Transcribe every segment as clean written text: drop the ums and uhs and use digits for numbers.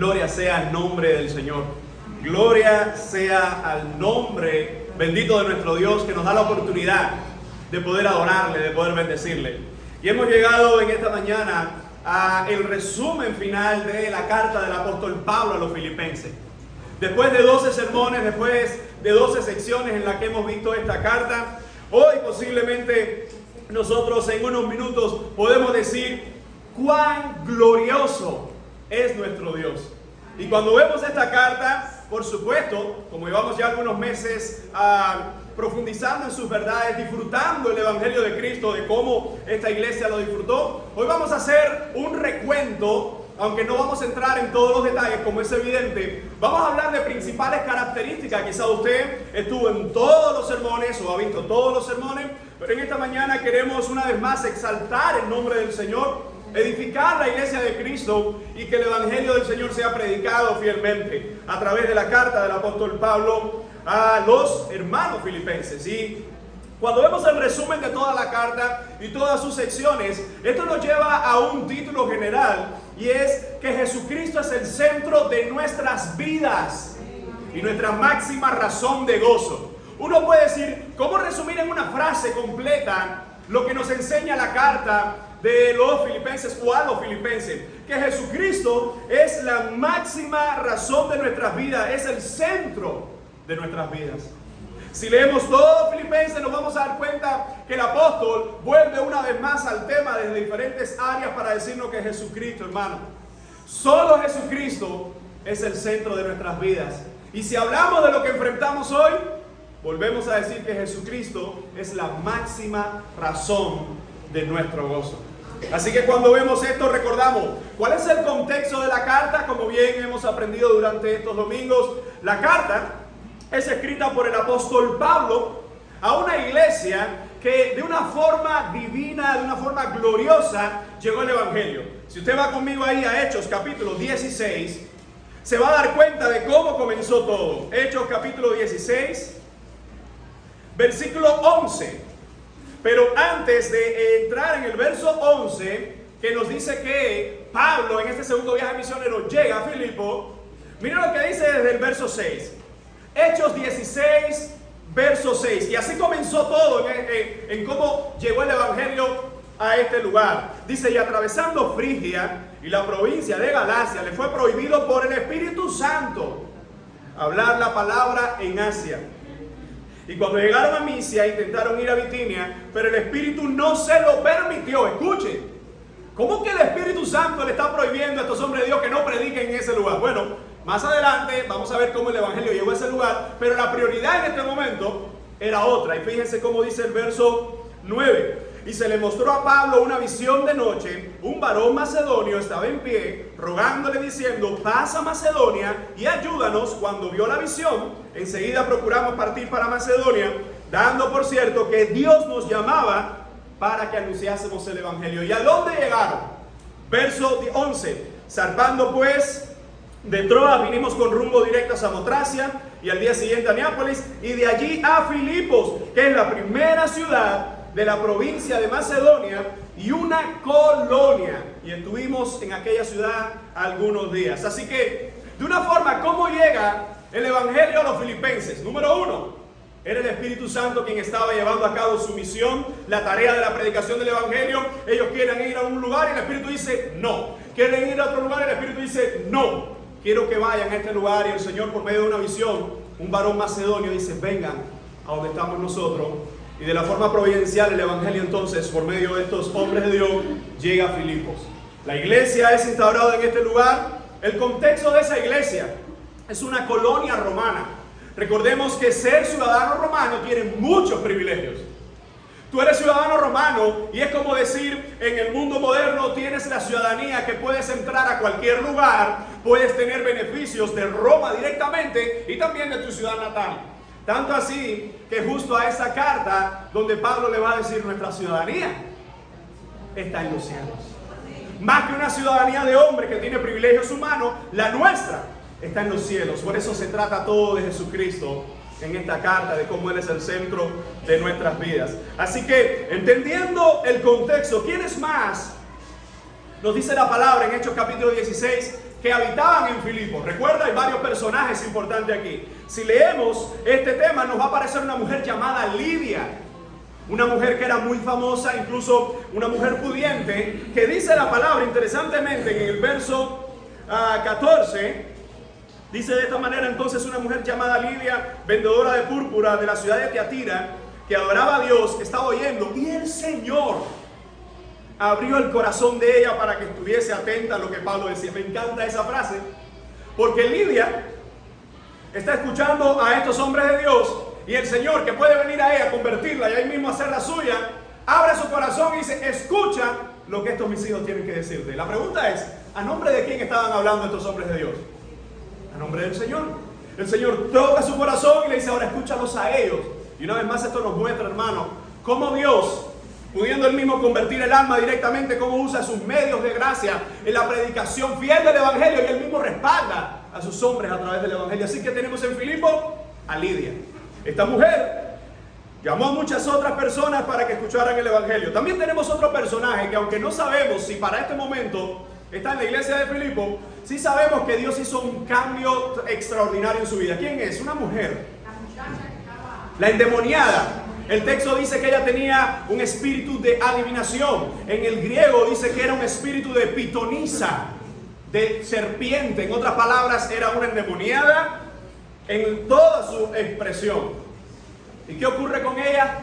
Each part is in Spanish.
Gloria sea al nombre del Señor. Gloria sea al nombre bendito de nuestro Dios, que nos da la oportunidad de poder adorarle, de poder bendecirle. Y hemos llegado en esta mañana a el resumen final de la carta del apóstol Pablo a los filipenses. Después de 12 sermones, después de 12 secciones en las que hemos visto esta carta, hoy posiblemente nosotros en unos minutos podemos decir cuán glorioso es nuestro Dios. Y cuando vemos esta carta, por supuesto, como llevamos ya algunos meses profundizando en sus verdades, disfrutando el Evangelio de Cristo, de cómo esta iglesia lo disfrutó, hoy vamos a hacer un recuento, aunque no vamos a entrar en todos los detalles, como es evidente. Vamos a hablar de principales características. Quizá usted estuvo en todos los sermones o ha visto todos los sermones, pero en esta mañana queremos una vez más exaltar el nombre del Señor, edificar la iglesia de Cristo y que el Evangelio del Señor sea predicado fielmente a través de la carta del apóstol Pablo a los hermanos filipenses. Y cuando vemos el resumen de toda la carta y todas sus secciones, esto nos lleva a un título general, y es que Jesucristo es el centro de nuestras vidas y nuestra máxima razón de gozo. Uno puede decir, ¿cómo resumir en una frase completa lo que nos enseña la carta de los filipenses o a los filipenses? Que Jesucristo es la máxima razón de nuestras vidas, es el centro de nuestras vidas. Si leemos todo Filipenses, nos vamos a dar cuenta que el apóstol vuelve una vez más al tema desde diferentes áreas para decirnos que Jesucristo, hermano, solo Jesucristo es el centro de nuestras vidas. Y si hablamos de lo que enfrentamos hoy, volvemos a decir que Jesucristo es la máxima razón de nuestro gozo. Así que cuando vemos esto, recordamos cuál es el contexto de la carta. Como bien hemos aprendido durante estos domingos, la carta es escrita por el apóstol Pablo a una iglesia que de una forma divina, de una forma gloriosa, llegó el Evangelio. Si usted va conmigo ahí a Hechos capítulo 16, se va a dar cuenta de cómo comenzó todo. Hechos capítulo 16, versículo 11. Pero antes de entrar en el verso 11, que nos dice que Pablo en este segundo viaje misionero llega a Filipo, mira lo que dice desde el verso 6. Hechos 16, verso 6. Y así comenzó todo en cómo llegó el Evangelio a este lugar. Dice, y atravesando Frigia y la provincia de Galacia, le fue prohibido por el Espíritu Santo hablar la palabra en Asia. Y cuando llegaron a Misia, intentaron ir a Bitinia, pero el Espíritu no se lo permitió. Escuchen, ¿cómo que el Espíritu Santo le está prohibiendo a estos hombres de Dios que no prediquen en ese lugar? Bueno, más adelante vamos a ver cómo el Evangelio llegó a ese lugar, pero la prioridad en este momento era otra. Y fíjense cómo dice el verso 9. Y se le mostró a Pablo una visión de noche. Un varón macedonio estaba en pie, rogándole diciendo, pasa a Macedonia y ayúdanos. Cuando vio la visión, enseguida procuramos partir para Macedonia, dando por cierto que Dios nos llamaba para que anunciásemos el Evangelio. ¿Y a dónde llegaron? Verso 11. Zarpando pues de Troas, vinimos con rumbo directo a Samotracia y al día siguiente a Neápolis, y de allí a Filipos, que es la primera ciudad de la provincia de Macedonia y una colonia. Y estuvimos en aquella ciudad algunos días. Así que, de una forma, ¿cómo llega el Evangelio a los filipenses? Número 1, era el Espíritu Santo quien estaba llevando a cabo su misión, la tarea de la predicación del Evangelio. Ellos quieren ir a un lugar y el Espíritu dice no. Quieren ir a otro lugar y el Espíritu dice no. Quiero que vayan a este lugar. Y el Señor, por medio de una visión, un varón macedonio dice, vengan a donde estamos nosotros. Y de la forma providencial el Evangelio entonces, por medio de estos hombres de Dios, llega a Filipos. La iglesia es instaurada en este lugar. El contexto de esa iglesia es una colonia romana. Recordemos que ser ciudadano romano tiene muchos privilegios. Tú eres ciudadano romano y es como decir, en el mundo moderno tienes la ciudadanía que puedes entrar a cualquier lugar, puedes tener beneficios de Roma directamente y también de tu ciudad natal. Tanto así que justo a esa carta donde Pablo le va a decir, nuestra ciudadanía está en los cielos. Más que una ciudadanía de hombre que tiene privilegios humanos, la nuestra está en los cielos. Por eso se trata todo de Jesucristo en esta carta, de cómo Él es el centro de nuestras vidas. Así que, entendiendo el contexto, ¿quién es más? Nos dice la palabra en Hechos capítulo 16 que habitaban en Filipo. Recuerda, hay varios personajes importantes aquí. Si leemos este tema, nos va a aparecer una mujer llamada Lidia. Una mujer que era muy famosa, incluso una mujer pudiente, que dice la palabra, interesantemente, en el verso 14, dice de esta manera: entonces una mujer llamada Lidia, vendedora de púrpura de la ciudad de Tiatira, que adoraba a Dios, estaba oyendo, y el Señor abrió el corazón de ella para que estuviese atenta a lo que Pablo decía. Me encanta esa frase, porque Lidia está escuchando a estos hombres de Dios, y el Señor, que puede venir a ella, convertirla y ahí mismo hacerla suya, abre su corazón y dice: escucha lo que estos mis hijos tienen que decirte. La pregunta es: ¿a nombre de quién estaban hablando estos hombres de Dios? A nombre del Señor. El Señor toca su corazón y le dice: ahora escúchalos a ellos. Y una vez más esto nos muestra, hermano, cómo Dios, pudiendo Él mismo convertir el alma directamente, cómo usa sus medios de gracia en la predicación fiel del Evangelio, y Él mismo respalda a sus hombres a través del Evangelio. Así que tenemos en Filipo a Lidia. Esta mujer llamó a muchas otras personas para que escucharan el Evangelio. También tenemos otro personaje que, aunque no sabemos si para este momento está en la iglesia de Filipo, sí sabemos que Dios hizo un cambio extraordinario en su vida. ¿Quién es? Una mujer. La endemoniada. El texto dice que ella tenía un espíritu de adivinación. En el griego dice que era un espíritu de pitonisa, de serpiente. En otras palabras, era una endemoniada en toda su expresión. ¿Y qué ocurre con ella?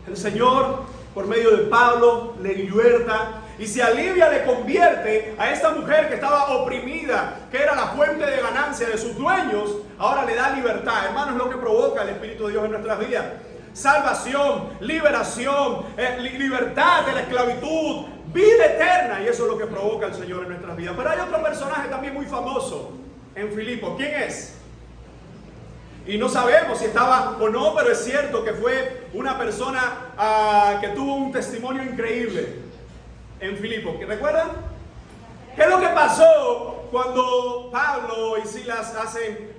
El Señor, por medio de Pablo, le liberta y se alivia, le convierte a esta mujer que estaba oprimida, que era la fuente de ganancia de sus dueños. Ahora le da libertad. Hermanos, lo que provoca el Espíritu de Dios en nuestras vidas: salvación, liberación, libertad de la esclavitud, vida eterna. Y eso es lo que provoca el Señor en nuestras vidas. Pero hay otro personaje también muy famoso en Filipo. ¿Quién es? Y no sabemos si estaba o no, pero es cierto que fue una persona que tuvo un testimonio increíble en Filipo. ¿Recuerdan? ¿Qué es lo que pasó cuando Pablo y Silas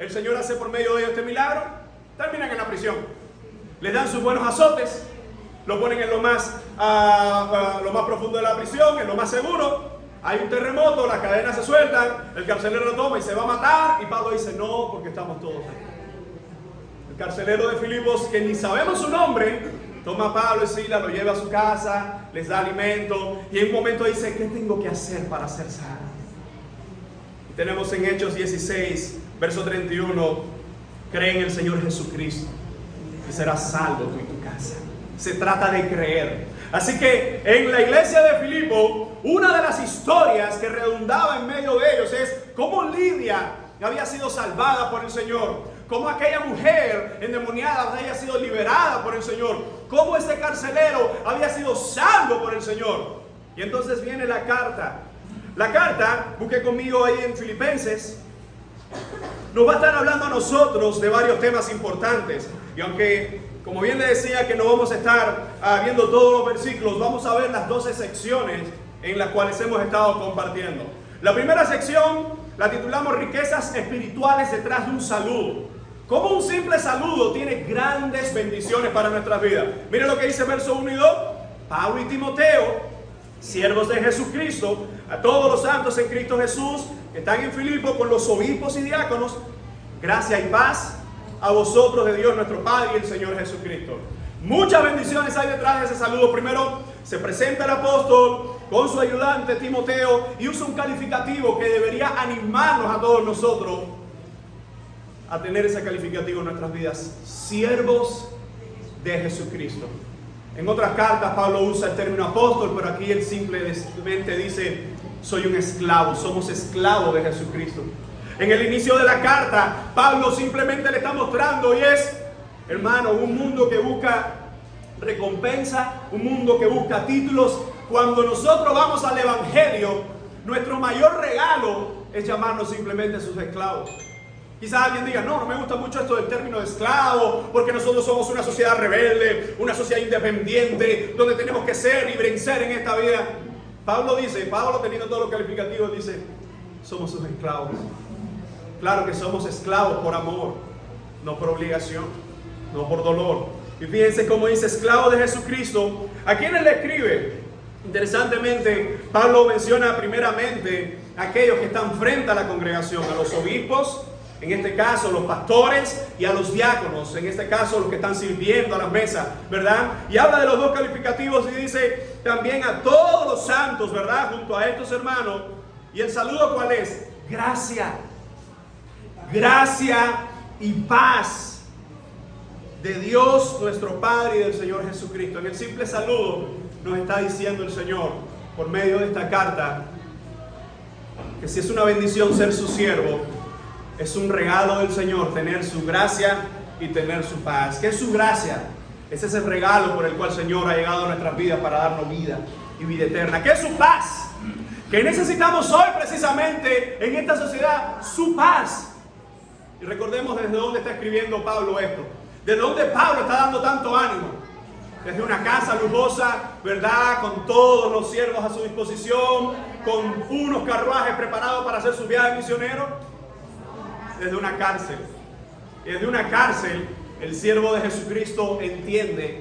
el Señor hace por medio de ellos este milagro? Terminan en la prisión. Les dan sus buenos azotes, lo ponen en lo más profundo de la prisión, en lo más seguro. Hay un terremoto, las cadenas se sueltan, el carcelero lo toma y se va a matar, y Pablo dice: no, porque estamos todos aquí. El carcelero de Filipos, que ni sabemos su nombre, toma a Pablo y Silas, lo lleva a su casa, les da alimento, y en un momento dice: ¿qué tengo que hacer para ser sano? Y tenemos en Hechos 16, verso 31, cree en el Señor Jesucristo y serás salvo tú y tu casa. Se trata de creer. Así que en la iglesia de Filipo, una de las historias que redundaba en medio de ellos es cómo Lidia había sido salvada por el Señor, cómo aquella mujer endemoniada había sido liberada por el Señor, cómo ese carcelero había sido salvo por el Señor. Y entonces viene la carta. La carta, busque conmigo ahí en Filipenses, nos va a estar hablando a nosotros de varios temas importantes. Y aunque, como bien le decía, que no vamos a estar viendo todos los versículos, vamos a ver las 12 secciones en las cuales hemos estado compartiendo. La primera sección la titulamos Riquezas espirituales detrás de un saludo. Cómo un simple saludo tiene grandes bendiciones para nuestras vidas. Mire lo que dice verso 1 y 2. Pablo y Timoteo, siervos de Jesucristo, a todos los santos en Cristo Jesús que están en Filipo, con los obispos y diáconos, gracia y paz a vosotros de Dios nuestro Padre y el Señor Jesucristo. Muchas bendiciones hay detrás de ese saludo. Primero, se presenta el apóstol con su ayudante Timoteo y usa un calificativo que debería animarnos a todos nosotros a tener ese calificativo en nuestras vidas: siervos de Jesucristo. En otras cartas Pablo usa el término apóstol, pero aquí él simplemente dice: soy un esclavo, somos esclavos de Jesucristo. En el inicio de la carta, Pablo simplemente le está mostrando, y es, hermano, un mundo que busca recompensa, un mundo que busca títulos. Cuando nosotros vamos al Evangelio, nuestro mayor regalo es llamarnos simplemente sus esclavos. Quizás alguien diga: no me gusta mucho esto del término de esclavo, porque nosotros somos una sociedad rebelde, una sociedad independiente, donde tenemos que ser y vencer en esta vida. Pablo teniendo todos los calificativos, dice: somos sus esclavos. Claro que somos esclavos por amor, no por obligación, no por dolor. Y fíjense cómo dice: esclavo de Jesucristo. ¿A quiénes le escribe? Interesantemente, Pablo menciona primeramente aquellos que están frente a la congregación, a los obispos, en este caso los pastores, y a los diáconos, en este caso los que están sirviendo a la mesa, ¿verdad? Y habla de los dos calificativos y dice también a todos los santos, ¿verdad? Junto a estos hermanos. ¿Y el saludo cuál es? Gracia. Gracia y paz de Dios nuestro Padre y del Señor Jesucristo. En el simple saludo nos está diciendo el Señor, por medio de esta carta, que si es una bendición ser su siervo, es un regalo del Señor tener su gracia y tener su paz. ¿Qué es su gracia? Ese es el regalo por el cual el Señor ha llegado a nuestras vidas para darnos vida y vida eterna. ¿Qué es su paz? Que necesitamos hoy precisamente en esta sociedad, su paz. Y recordemos desde dónde está escribiendo Pablo esto. Desde dónde Pablo está dando tanto ánimo. Desde una casa lujosa, ¿verdad? Con todos los siervos a su disposición, con unos carruajes preparados para hacer sus viajes misioneros. Desde una cárcel. Y desde una cárcel, el siervo de Jesucristo entiende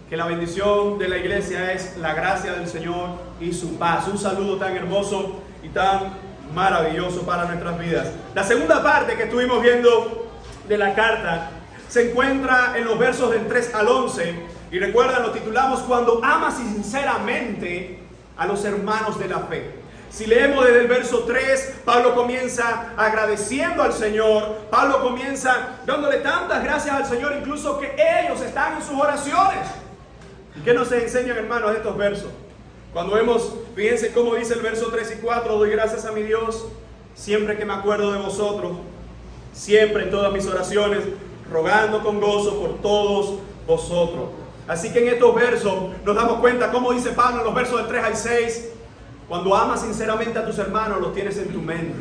que la bendición de la iglesia es la gracia del Señor y su paz. Un saludo tan hermoso y tan maravilloso para nuestras vidas. La segunda parte que estuvimos viendo de la carta se encuentra en los versos del 3 al 11. Y recuerda, lo titulamos Cuando amas sinceramente a los hermanos de la fe. Si leemos desde el verso 3, Pablo comienza agradeciendo al Señor. Pablo comienza dándole tantas gracias al Señor, incluso que ellos están en sus oraciones. ¿Y qué nos enseñan, hermanos, estos versos? Cuando vemos, fíjense cómo dice el verso 3 y 4, doy gracias a mi Dios siempre que me acuerdo de vosotros, siempre en todas mis oraciones, rogando con gozo por todos vosotros. Así que en estos versos nos damos cuenta cómo dice Pablo en los versos del 3 al 6, cuando amas sinceramente a tus hermanos, los tienes en tu mente.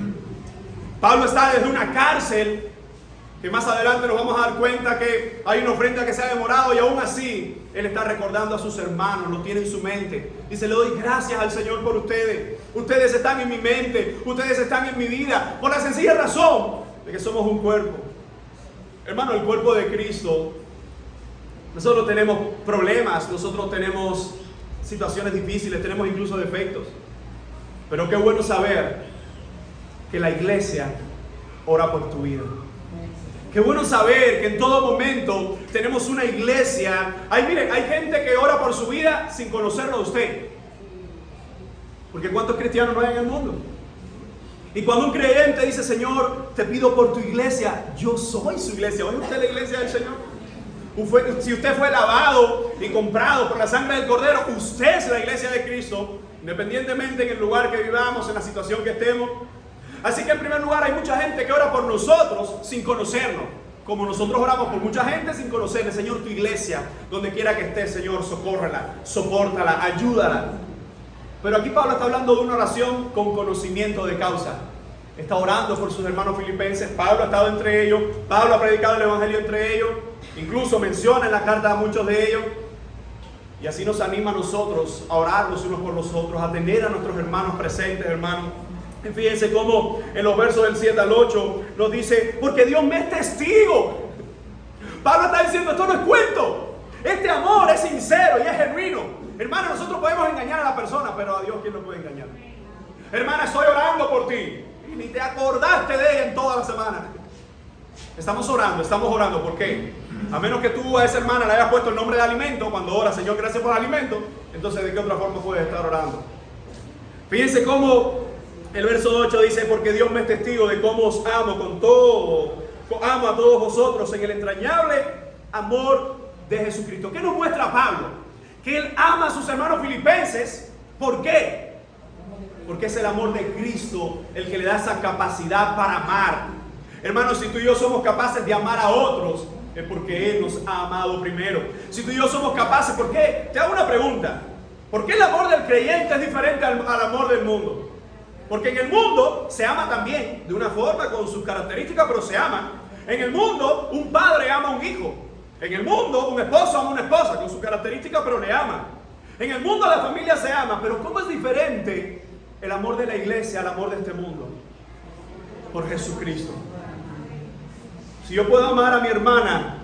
Pablo está desde una cárcel, que más adelante nos vamos a dar cuenta que hay una ofrenda que se ha demorado, y aún así él está recordando a sus hermanos, lo tiene en su mente. Dice, le doy gracias al Señor por ustedes. Ustedes están en mi mente, ustedes están en mi vida, por la sencilla razón de que somos un cuerpo. Hermano, el cuerpo de Cristo, nosotros tenemos problemas, nosotros tenemos situaciones difíciles, tenemos incluso defectos. Pero qué bueno saber que la iglesia ora por tu vida. Qué bueno saber que en todo momento tenemos una iglesia. Miren, hay gente que ora por su vida sin conocerlo a usted. Porque ¿cuántos cristianos no hay en el mundo? Y cuando un creyente dice, Señor, te pido por tu iglesia, yo soy su iglesia. ¿Oye usted la iglesia del Señor? Si usted fue lavado y comprado por la sangre del Cordero, usted es la iglesia de Cristo, independientemente en el lugar que vivamos, en la situación que estemos. Así que en primer lugar hay mucha gente que ora por nosotros sin conocernos, como nosotros oramos por mucha gente sin conocerle. Señor, tu iglesia, donde quiera que esté, Señor, socórrela, sopórtala, ayúdala. Pero aquí Pablo está hablando de una oración con conocimiento de causa. Está orando por sus hermanos filipenses. Pablo ha estado entre ellos, Pablo ha predicado el evangelio entre ellos, incluso menciona en la carta a muchos de ellos. Y así nos anima a nosotros a orar los unos por los otros, a tener a nuestros hermanos presentes, hermanos. Y fíjense cómo en los versos del 7 al 8 nos dice, porque Dios me es testigo. Pablo está diciendo, esto no es cuento. Este amor es sincero y es genuino. Hermano, nosotros podemos engañar a la persona, pero a Dios, ¿quién lo puede engañar? Hermana, estoy orando por ti. Y ni te acordaste de ella en toda la semana. Estamos orando. ¿Por qué? A menos que tú a esa hermana le hayas puesto el nombre de alimento, cuando ora, Señor, gracias por el alimento, entonces ¿de qué otra forma puedes estar orando? Fíjense cómo el verso 8 dice, porque Dios me es testigo de cómo os amo con todo, amo a todos vosotros en el entrañable amor de Jesucristo. ¿Qué nos muestra Pablo? Que él ama a sus hermanos filipenses. ¿Por qué? Porque es el amor de Cristo el que le da esa capacidad para amar. Hermanos, si tú y yo somos capaces de amar a otros, es porque Él nos ha amado primero. Si tú y yo somos capaces, ¿por qué? Te hago una pregunta. ¿Por qué el amor del creyente es diferente al amor del mundo? Porque en el mundo se ama también, de una forma, con sus características, pero se ama. En el mundo, un padre ama a un hijo. En el mundo, un esposo ama a una esposa, con sus características, pero le ama. En el mundo la familia se ama, pero ¿cómo es diferente el amor de la iglesia al amor de este mundo? Por Jesucristo. Si yo puedo amar a mi hermana,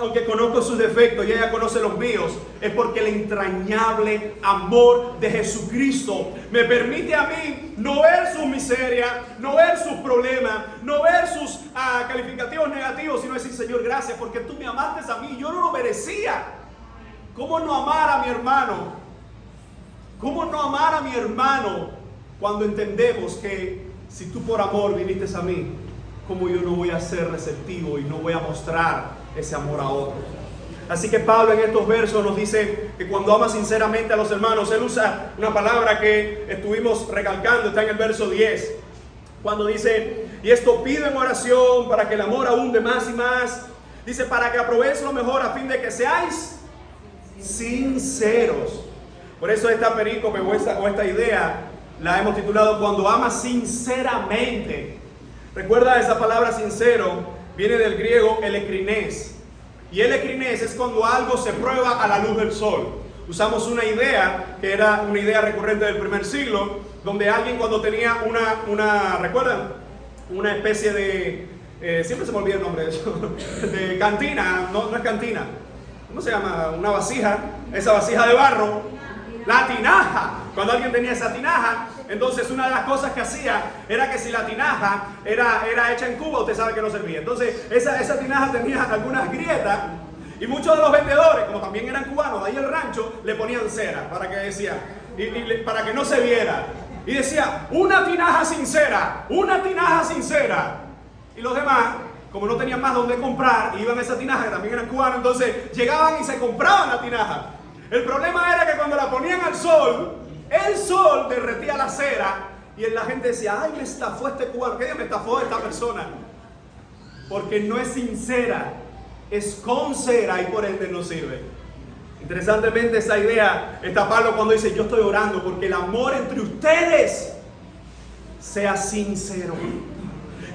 aunque conozco sus defectos y ella conoce los míos, es porque el entrañable amor de Jesucristo me permite a mí no ver sus miserias, no ver sus problemas, no ver sus calificativos negativos, sino decir: Señor, gracias porque tú me amaste a mí, yo no lo merecía. ¿Cómo no amar a mi hermano? ¿Cómo no amar a mi hermano cuando entendemos que si tú por amor viniste a mí, cómo yo no voy a ser receptivo y no voy a mostrar ese amor a otros? Así que Pablo en estos versos nos dice que cuando ama sinceramente a los hermanos, él usa una palabra que estuvimos recalcando, está en el verso 10, cuando dice: y esto pido en oración para que el amor abunde más y más, dice, para que aprovéis lo mejor a fin de que seáis sinceros. Por eso esta perícope o esta idea la hemos titulado Cuando amas sinceramente. Recuerda, esa palabra sincero viene del griego elecrinés. Y elecrinés es cuando algo se prueba a la luz del sol. Usamos una idea que era una idea recurrente del primer siglo, donde alguien cuando tenía ¿recuerdan? Una especie de, siempre se me olvida el nombre de eso, de cantina, no es cantina. ¿Cómo se llama? Una vasija, esa vasija de barro, la tinaja. Cuando alguien tenía esa tinaja, entonces una de las cosas que hacía era que si la tinaja era hecha en Cuba, usted sabe que no servía. Entonces esa tinaja tenía algunas grietas y muchos de los vendedores, como también eran cubanos, de ahí el rancho, le ponían cera para que decía, para que no se viera. Y decía: una tinaja sincera, una tinaja sincera. Y los demás, como no tenían más donde comprar, iban a esa tinaja, que también eran cubanos, entonces llegaban y se compraban la tinaja. El problema era que cuando la ponían al sol, el sol derretía la cera y la gente decía: ay, me estafó este cubano. ¿Qué día me estafó esta persona? Porque no es sincera, es con cera y por ende no sirve. Interesantemente, esa idea está Pablo cuando dice: yo estoy orando porque el amor entre ustedes sea sincero.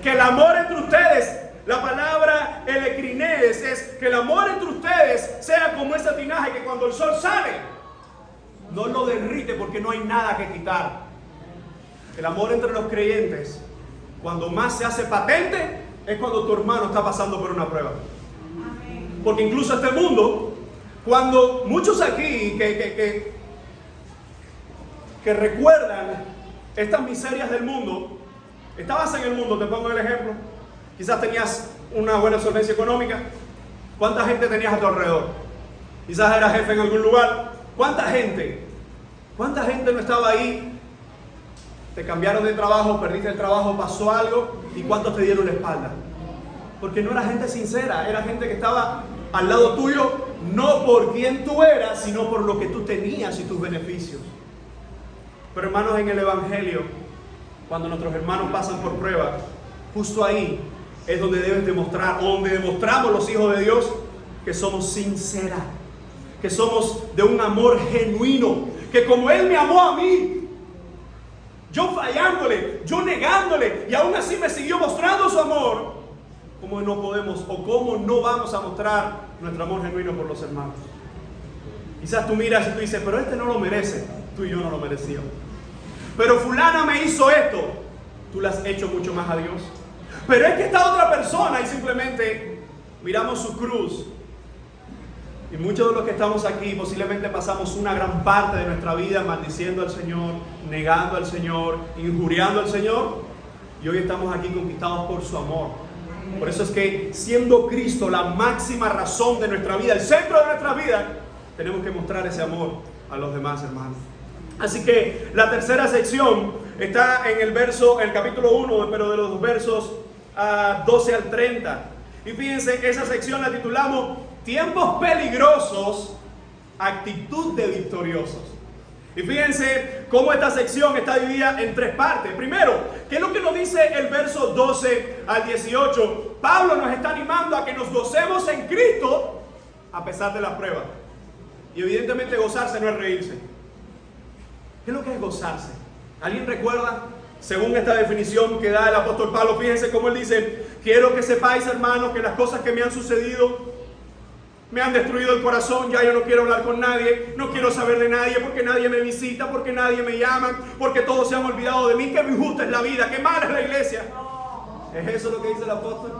Que el amor entre ustedes, la palabra elecrinés es que el amor entre ustedes sea como esa tinaja, y que cuando el sol sale no lo derrite porque no hay nada que quitar. El amor entre los creyentes, cuando más se hace patente, es cuando tu hermano está pasando por una prueba. Porque incluso este mundo, cuando muchos aquí que recuerdan estas miserias del mundo, estabas en el mundo, te pongo el ejemplo, quizás tenías una buena solvencia económica. ¿Cuánta gente tenías a tu alrededor? Quizás eras jefe en algún lugar. ¿Cuánta gente no estaba ahí? Te cambiaron de trabajo, perdiste el trabajo, pasó algo, ¿y cuántos te dieron la espalda? Porque no era gente sincera, era gente que estaba al lado tuyo, no por quién tú eras, sino por lo que tú tenías y tus beneficios. Pero hermanos, en el Evangelio, cuando nuestros hermanos pasan por prueba, justo ahí es donde debes demostrar, o donde demostramos los hijos de Dios, que somos sinceros, que somos de un amor genuino, que como Él me amó a mí, yo fallándole, yo negándole, y aún así me siguió mostrando su amor, ¿cómo no podemos o cómo no vamos a mostrar nuestro amor genuino por los hermanos? Quizás tú miras y tú dices: pero este no lo merece. Tú y yo no lo merecíamos. Pero fulana me hizo esto. Tú le has hecho mucho más a Dios. Pero es que esta otra persona, y simplemente miramos su cruz. Y muchos de los que estamos aquí posiblemente pasamos una gran parte de nuestra vida maldiciendo al Señor, negando al Señor, injuriando al Señor. Y hoy estamos aquí conquistados por su amor. Por eso es que, siendo Cristo la máxima razón de nuestra vida, el centro de nuestra vida, tenemos que mostrar ese amor a los demás, hermanos. Así que la tercera sección está en el capítulo 1, pero de los versos 12 al 30. Y fíjense, esa sección la titulamos Tiempos peligrosos, actitud de victoriosos. Y fíjense cómo esta sección está dividida en tres partes. Primero, ¿qué es lo que nos dice el verso 12 al 18? Pablo nos está animando a que nos gocemos en Cristo a pesar de la prueba. Y evidentemente gozarse no es reírse. ¿Qué es lo que es gozarse? ¿Alguien recuerda? Según esta definición que da el apóstol Pablo, fíjense cómo él dice: quiero que sepáis, hermanos, que las cosas que me han sucedido me han destruido el corazón. Ya yo no quiero hablar con nadie, no quiero saber de nadie, porque nadie me visita, porque nadie me llama, porque todos se han olvidado de mí. Qué injusta es la vida, qué mala es la iglesia. ¿Es eso lo que dice el apóstol?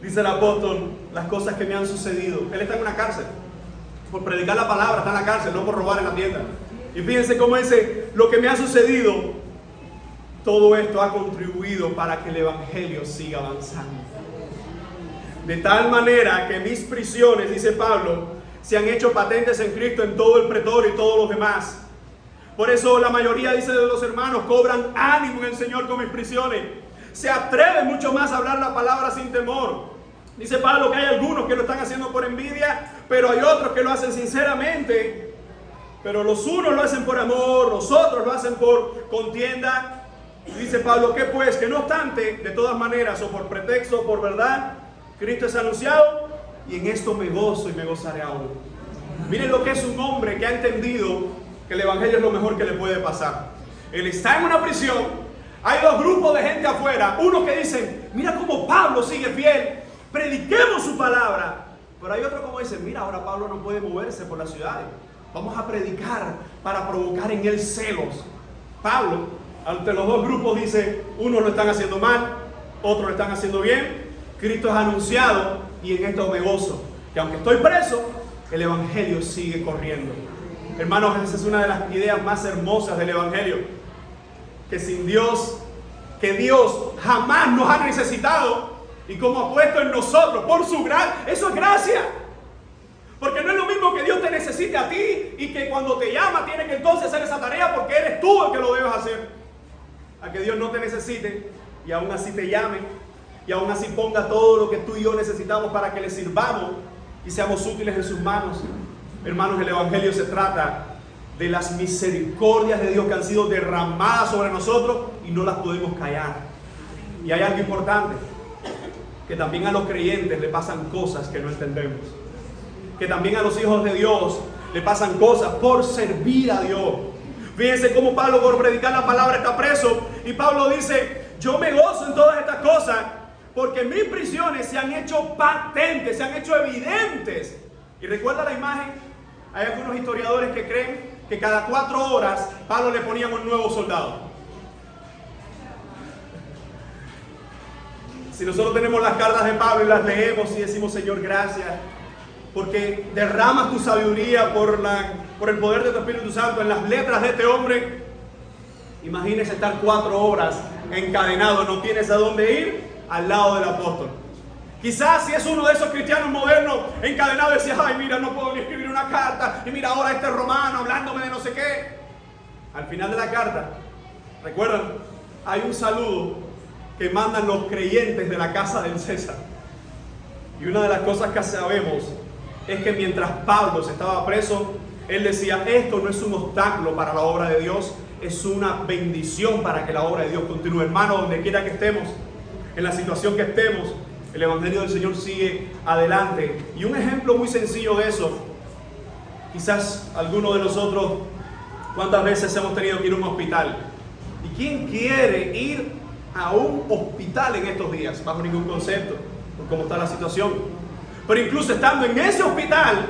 Dice el apóstol, las cosas que me han sucedido. Él está en una cárcel. Por predicar la palabra está en la cárcel, no por robar en la tienda. Y fíjense cómo dice, lo que me ha sucedido, todo esto ha contribuido para que el evangelio siga avanzando. De tal manera que mis prisiones, dice Pablo, se han hecho patentes en Cristo en todo el pretorio y todos los demás. Por eso la mayoría, dice, de los hermanos cobran ánimo en el Señor con mis prisiones. Se atreven mucho más a hablar la palabra sin temor. Dice Pablo que hay algunos que lo están haciendo por envidia, pero hay otros que lo hacen sinceramente. Pero los unos lo hacen por amor, los otros lo hacen por contienda. Dice Pablo que pues, que no obstante, de todas maneras, o por pretexto o por verdad, Cristo es anunciado y en esto me gozo y me gozaré aún. Miren lo que es un hombre que ha entendido que el evangelio es lo mejor que le puede pasar. Él está en una prisión, hay dos grupos de gente afuera, unos que dicen, mira cómo Pablo sigue fiel, prediquemos su palabra. Pero hay otros como dicen, mira, ahora Pablo no puede moverse por las ciudades, vamos a predicar para provocar en él celos. Pablo, ante los dos grupos dice, unos lo están haciendo mal, otros lo están haciendo bien. Cristo es anunciado y en esto me gozo, que aunque estoy preso, el evangelio sigue corriendo. Hermanos, esa es una de las ideas más hermosas del evangelio, que sin Dios, que Dios jamás nos ha necesitado y como ha puesto en nosotros por su gracia, eso es gracia. Porque no es lo mismo que Dios te necesite a ti y que cuando te llama tiene que entonces hacer esa tarea porque eres tú el que lo debes hacer. A que Dios no te necesite y aún así te llame y aún así ponga todo lo que tú y yo necesitamos para que le sirvamos y seamos útiles en sus manos. Hermanos, el evangelio se trata de las misericordias de Dios que han sido derramadas sobre nosotros y no las podemos callar. Y hay algo importante, que también a los creyentes le pasan cosas que no entendemos. Que también a los hijos de Dios le pasan cosas por servir a Dios. Fíjense cómo Pablo por predicar la palabra está preso y Pablo dice, yo me gozo en todas estas cosas porque mis prisiones se han hecho patentes, se han hecho evidentes. Y recuerda la imagen, hay algunos historiadores que creen que cada 4 horas Pablo le ponían un nuevo soldado. Si nosotros tenemos las cartas de Pablo y las leemos y decimos, Señor, gracias, porque derramas tu sabiduría por el poder de tu Espíritu Santo en las letras de este hombre. Imagínese estar 4 horas encadenado, no tienes a dónde ir, al lado del apóstol. Quizás si es uno de esos cristianos modernos encadenado, decía, ay, mira, no puedo ni escribir una carta, y mira ahora este romano hablándome de no sé qué. Al final de la carta, recuerdan, hay un saludo que mandan los creyentes de la casa del César. Y una de las cosas que sabemos es que mientras Pablo estaba preso, él decía, esto no es un obstáculo para la obra de Dios, es una bendición para que la obra de Dios continúe. Hermano, donde quiera que estemos, en la situación que estemos, el evangelio del Señor sigue adelante. Y un ejemplo muy sencillo de eso, quizás alguno de nosotros, ¿cuántas veces hemos tenido que ir a un hospital? ¿Y quién quiere ir a un hospital en estos días? Bajo ningún concepto, por cómo está la situación. Pero incluso estando en ese hospital,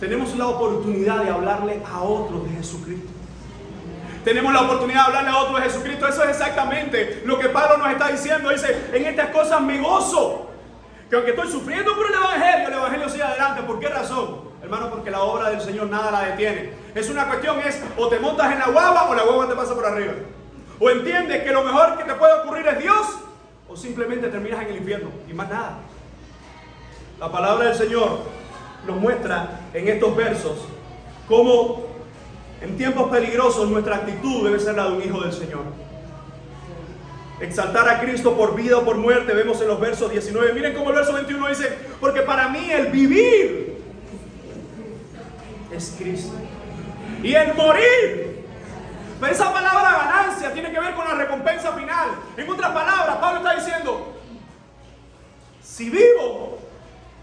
tenemos la oportunidad de hablarle a otros de Jesucristo. Tenemos la oportunidad de hablarle a otros de Jesucristo. Eso es exactamente lo que Pablo nos está diciendo. Dice, en estas cosas me gozo. Que aunque estoy sufriendo por el evangelio sigue adelante. ¿Por qué razón? Hermano, porque la obra del Señor nada la detiene. Es una cuestión, o te montas en la guagua o la guagua te pasa por arriba. O entiendes que lo mejor que te puede ocurrir es Dios, o simplemente terminas en el infierno y más nada. La palabra del Señor nos muestra en estos versos cómo en tiempos peligrosos nuestra actitud debe ser la de un hijo del Señor. Exaltar a Cristo por vida o por muerte, vemos en los versos 19. Miren cómo el verso 21 dice, porque para mí el vivir es Cristo y el morir. Pero esa palabra ganancia tiene que ver con la recompensa final. En otras palabras, Pablo está diciendo, si vivo,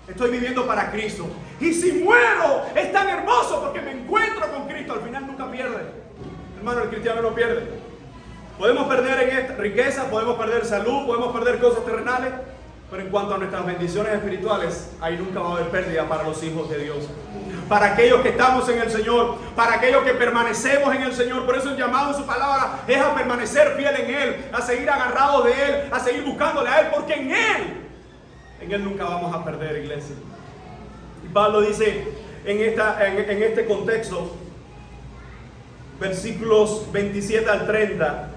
estoy viviendo para Cristo. Y si muero, es tan hermoso porque me encuentro con Cristo. Al final nunca pierde. Hermano, el cristiano no pierde. Podemos perder en esta riqueza, podemos perder salud, podemos perder cosas terrenales, pero en cuanto a nuestras bendiciones espirituales, ahí nunca va a haber pérdida para los hijos de Dios. Para aquellos que estamos en el Señor, para aquellos que permanecemos en el Señor. Por eso el llamado en su palabra es a permanecer fiel en Él, a seguir agarrados de Él, a seguir buscándole a Él, porque en Él En Él nunca vamos a perder, iglesia. Y Pablo dice en este contexto, versículos 27 al 30,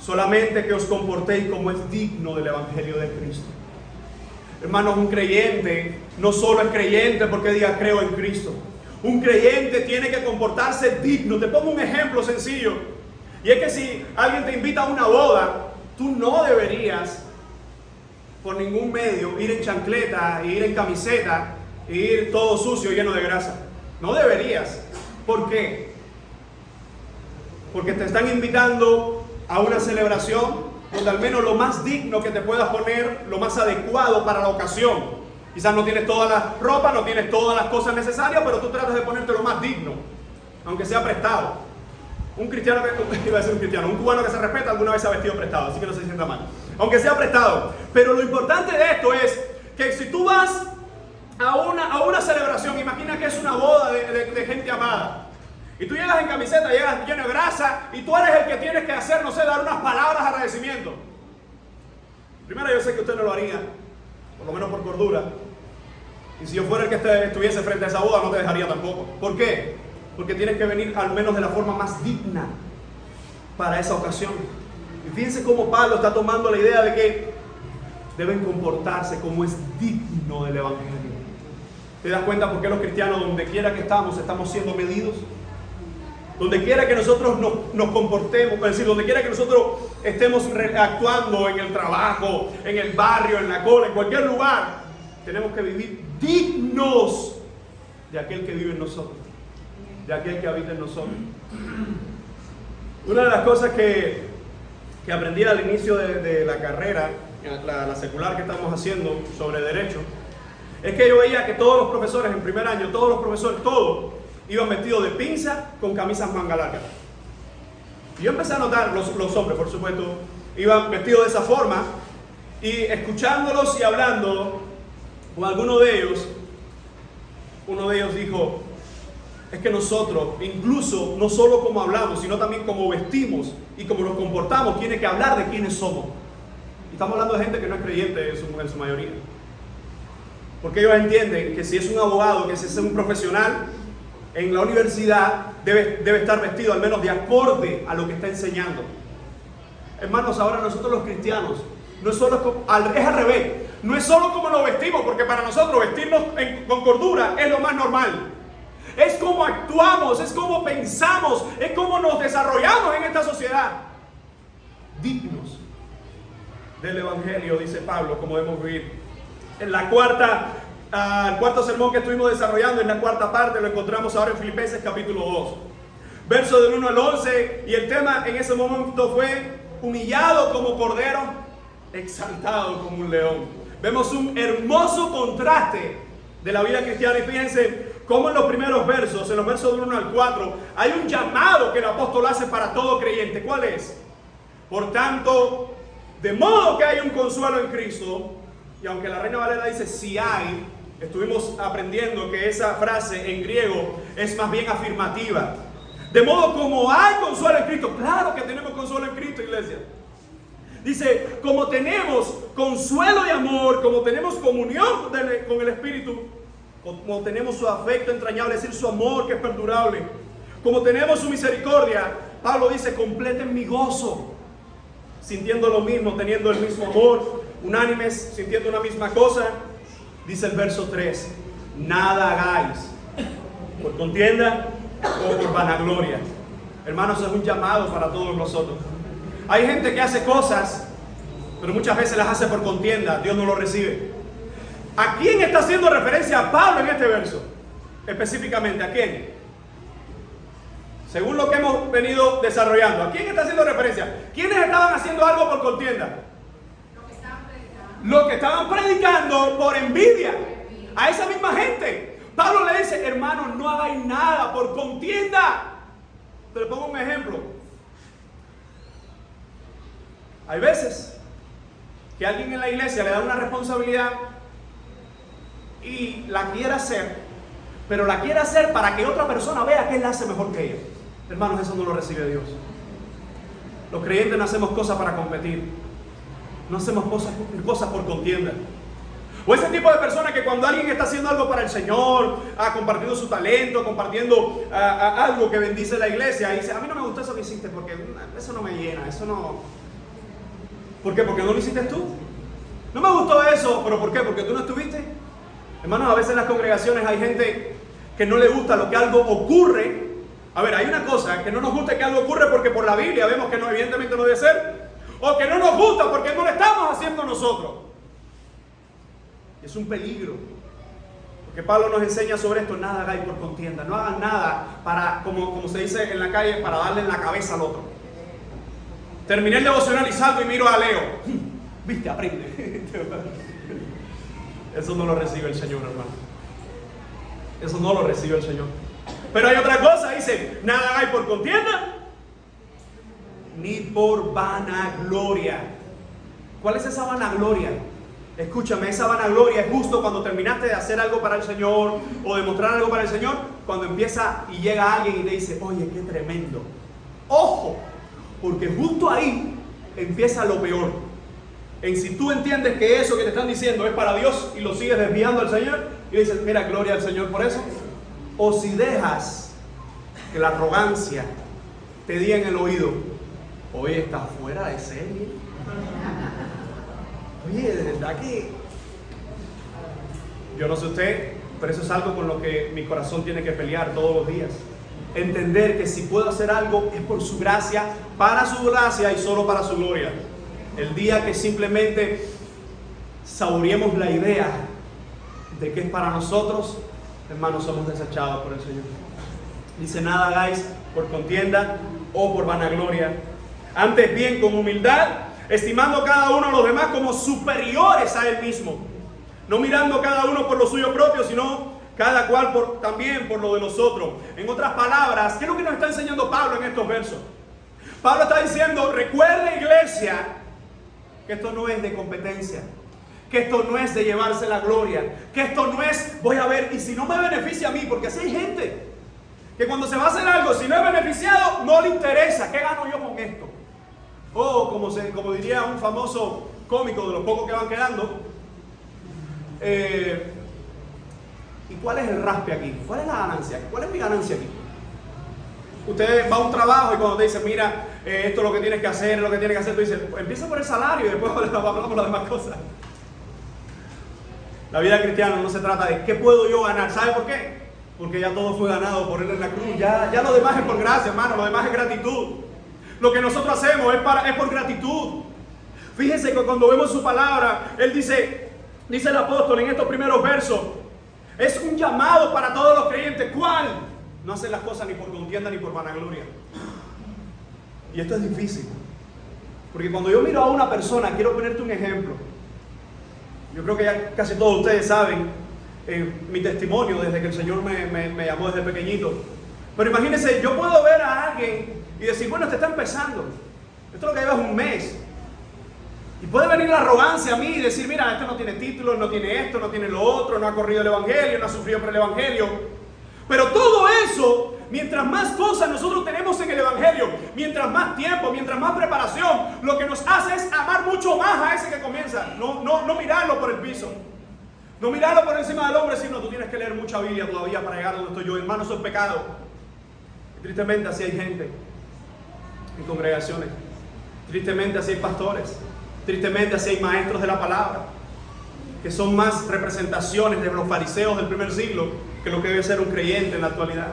solamente que os comportéis como es digno del Evangelio de Cristo. Hermanos, un creyente no solo es creyente porque diga creo en Cristo. Un creyente tiene que comportarse digno. Te pongo un ejemplo sencillo. Y es que si alguien te invita a una boda, tú no deberías por ningún medio ir en chancleta, ir en camiseta, ir todo sucio, lleno de grasa. No deberías. ¿Por qué? Porque te están invitando a una celebración donde al menos lo más digno que te puedas poner, lo más adecuado para la ocasión. Quizás no tienes toda la ropa, no tienes todas las cosas necesarias, pero tú tratas de ponerte lo más digno, aunque sea prestado. Un cristiano iba a decir un cristiano, un cubano que se respeta alguna vez se ha vestido prestado, así que no se sienta mal. Aunque sea prestado. Pero lo importante de esto es que si tú vas a una celebración, imagina que es una boda de gente amada. Y tú llegas en camiseta, llegas lleno de grasa, y tú eres el que tienes que hacer, no sé, dar unas palabras de agradecimiento. Primero, yo sé que usted no lo haría, por lo menos por cordura. Y si yo fuera el que estuviese frente a esa boda, no te dejaría tampoco. ¿Por qué? Porque tienes que venir al menos de la forma más digna para esa ocasión. Y fíjense cómo Pablo está tomando la idea de que deben comportarse como es digno del Evangelio. ¿Te das cuenta por qué los cristianos, donde quiera que estamos siendo medidos? Donde quiera que nosotros nos comportemos, es decir, donde quiera que nosotros estemos actuando en el trabajo, en el barrio, en la cola, en cualquier lugar, tenemos que vivir dignos de aquel que vive en nosotros, de aquel que habita en nosotros. Una de las cosas que aprendí al inicio de la carrera, la secular que estamos haciendo sobre derecho, es que yo veía que todos los profesores en primer año, todos iban vestidos de pinza con camisas manga largas. Y yo empecé a notar, los hombres por supuesto, iban vestidos de esa forma, y escuchándolos y hablando con alguno de ellos, uno de ellos dijo, es que nosotros, incluso no solo como hablamos, sino también como vestimos y como nos comportamos, tiene que hablar de quiénes somos. Y estamos hablando de gente que no es creyente en su mayoría. Porque ellos entienden que si es un abogado, que si es un profesional en la universidad, debe estar vestido al menos de acorde a lo que está enseñando. Hermanos, ahora nosotros los cristianos, no es solo es al revés, no es solo como nos vestimos, porque para nosotros vestirnos con cordura es lo más normal. Es como actuamos, es como pensamos, es como nos desarrollamos en esta sociedad. Dignos del Evangelio, dice Pablo, como debemos vivir. En el cuarto sermón que estuvimos desarrollando, en la cuarta parte, lo encontramos ahora en Filipenses capítulo 2. Verso del 1 al 11, y el tema en ese momento fue humillado como cordero, exaltado como un león. Vemos un hermoso contraste de la vida cristiana, y fíjense cómo en los primeros versos, en los versos del 1 al 4, hay un llamado que el apóstol hace para todo creyente. ¿Cuál es? Por tanto, de modo que hay un consuelo en Cristo. Y aunque la Reina Valera dice si hay, estuvimos aprendiendo que esa frase en griego es más bien afirmativa. De modo como hay consuelo en Cristo. Claro que tenemos consuelo en Cristo, iglesia. Dice, como tenemos consuelo y amor, como tenemos comunión con el Espíritu, como tenemos su afecto entrañable, es decir, su amor que es perdurable, como tenemos su misericordia, Pablo dice, completen mi gozo, sintiendo lo mismo, teniendo el mismo amor, unánimes, sintiendo una misma cosa. Dice el verso 3, nada hagáis por contienda o por vanagloria. Hermanos, es un llamado para todos nosotros. Hay gente que hace cosas, pero muchas veces las hace por contienda. Dios no lo recibe. ¿A quién está haciendo referencia Pablo en este verso? Específicamente, ¿a quién? Según lo que hemos venido desarrollando, ¿a quién está haciendo referencia? ¿Quiénes estaban haciendo algo por contienda? Los que estaban predicando por envidia. A esa misma gente. Pablo le dice, hermanos, no hagáis nada por contienda. Te pongo un ejemplo. Hay veces que alguien en la iglesia le da una responsabilidad y la quiere hacer, pero la quiere hacer para que otra persona vea que él la hace mejor que ella. Hermanos, eso no lo recibe Dios. Los creyentes no hacemos cosas para competir, no hacemos cosas por contienda. O ese tipo de persona que cuando alguien está haciendo algo para el Señor, compartiendo su talento, compartiendo algo que bendice la iglesia, y dice, a mí no me gustó eso que hiciste porque eso no me llena, eso no... ¿Por qué? Porque no lo hiciste tú. No me gustó eso, ¿pero por qué? Porque tú no estuviste. Hermanos, a veces en las congregaciones hay gente que no le gusta lo que algo ocurre. A ver, hay una cosa, que no nos gusta que algo ocurre porque por la Biblia vemos que no, evidentemente no debe ser. O que no nos gusta porque no lo estamos haciendo nosotros. Es un peligro. Porque Pablo nos enseña sobre esto, nada hagáis por contienda. No hagan nada para, como se dice en la calle, para darle en la cabeza al otro. Terminé el devocional y salgo y miro a Leo. Viste, aprende. Eso no lo recibe el Señor, hermano. Eso no lo recibe el Señor. Pero hay otra cosa, dice, nada hagáis por contienda, ni por vanagloria. ¿Cuál es esa vanagloria? Escúchame, esa vanagloria es justo cuando terminaste de hacer algo para el Señor o de mostrar algo para el Señor, cuando empieza y llega alguien y te dice, oye, qué tremendo. Ojo, porque justo ahí empieza lo peor. En si tú entiendes que eso que te están diciendo es para Dios y lo sigues desviando al Señor y dices, mira, gloria al Señor por eso. O si dejas que la arrogancia te diga en el oído, oye, estás fuera de serie. Oye, de verdad que yo no sé usted, pero eso es algo con lo que mi corazón tiene que pelear todos los días. Entender que si puedo hacer algo es por su gracia, para su gracia y solo para su gloria. El día que simplemente saboreemos la idea de que es para nosotros, hermanos, somos desechados por el Señor. Dice, nada hagáis por contienda o por vanagloria. Antes bien, con humildad, estimando cada uno a los demás como superiores a él mismo. No mirando cada uno por lo suyo propio, sino cada cual también por lo de los otros. En otras palabras, ¿qué es lo que nos está enseñando Pablo en estos versos? Pablo está diciendo, recuerde, iglesia, que esto no es de competencia, que esto no es de llevarse la gloria, que esto no es, voy a ver, y si no me beneficia a mí, porque así hay gente que cuando se va a hacer algo, si no es beneficiado, no le interesa, ¿qué gano yo con esto? O como diría un famoso cómico de los pocos que van quedando, ¿y cuál es el raspe aquí? ¿Cuál es la ganancia? ¿Cuál es mi ganancia aquí? Usted va a un trabajo y cuando te dicen, mira, esto es lo que tienes que hacer, tú dices, empieza por el salario y después hablamos por las demás cosas. La vida cristiana no se trata de qué puedo yo ganar. ¿Sabe por qué? Porque ya todo fue ganado por Él en la cruz. Ya lo demás es por gracia, hermano. Lo demás es gratitud. Lo que nosotros hacemos es por gratitud. Fíjense que cuando vemos su palabra, Él dice el apóstol en estos primeros versos, es un llamado para todos los creyentes. ¿Cuál? No hacer las cosas ni por contienda ni por vanagloria. Y esto es difícil. Porque cuando yo miro a una persona, quiero ponerte un ejemplo. Yo creo que ya casi todos ustedes saben mi testimonio desde que el Señor me llamó desde pequeñito. Pero imagínense, yo puedo ver a alguien y decir, bueno, este está empezando. Esto lo que lleva es un mes. Y puede venir la arrogancia a mí y decir, mira, este no tiene título, no tiene esto, no tiene lo otro, no ha corrido el Evangelio, no ha sufrido por el Evangelio. Pero todo eso, mientras más cosas nosotros tenemos en el Evangelio, mientras más tiempo, mientras más preparación, lo que nos hace es amar mucho más a ese que comienza. No mirarlo por el piso. No mirarlo por encima del hombre, sino tú tienes que leer mucha Biblia todavía para llegar a donde estoy yo. Hermano, eso es pecado. Y tristemente así hay gente en congregaciones. Tristemente así hay pastores. Tristemente así hay maestros de la palabra, que son más representaciones de los fariseos del primer siglo que lo que debe ser un creyente en la actualidad.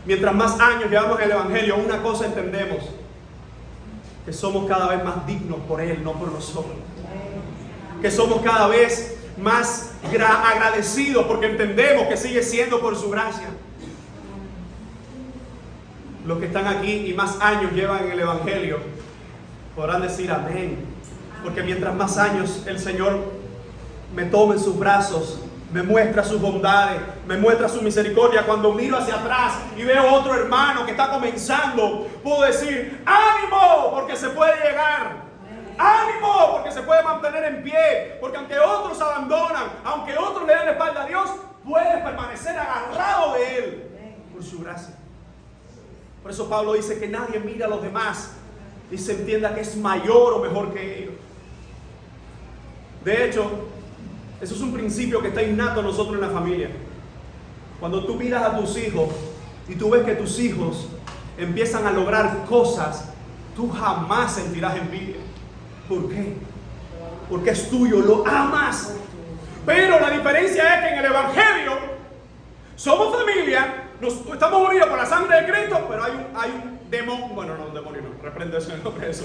Mientras más años llevamos el Evangelio, una cosa entendemos, que somos cada vez más dignos por Él, no por nosotros. Que somos cada vez más agradecidos porque entendemos que sigue siendo por su gracia. Los que están aquí y más años llevan en el Evangelio podrán decir amén. Porque mientras más años el Señor me toma en sus brazos, me muestra sus bondades, me muestra su misericordia, cuando miro hacia atrás y veo otro hermano que está comenzando, puedo decir, ¡ánimo! Porque se puede llegar. ¡Ánimo! Porque se puede mantener en pie. Porque aunque otros abandonan, aunque otros le dan la espalda a Dios, puedes permanecer agarrado de Él por su gracia. Por eso Pablo dice que nadie mira a los demás y se entienda que es mayor o mejor que ellos. De hecho, Eso es un principio que está innato a nosotros en la familia. Cuando tú miras a tus hijos y tú ves que tus hijos empiezan a lograr cosas, tú jamás sentirás envidia. ¿Por qué? Porque es tuyo, lo amas. Pero la diferencia es que en el Evangelio somos familia, estamos unidos por la sangre de Cristo, pero hay un demonio, bueno, no, un demonio no, reprende eso en el nombre de eso.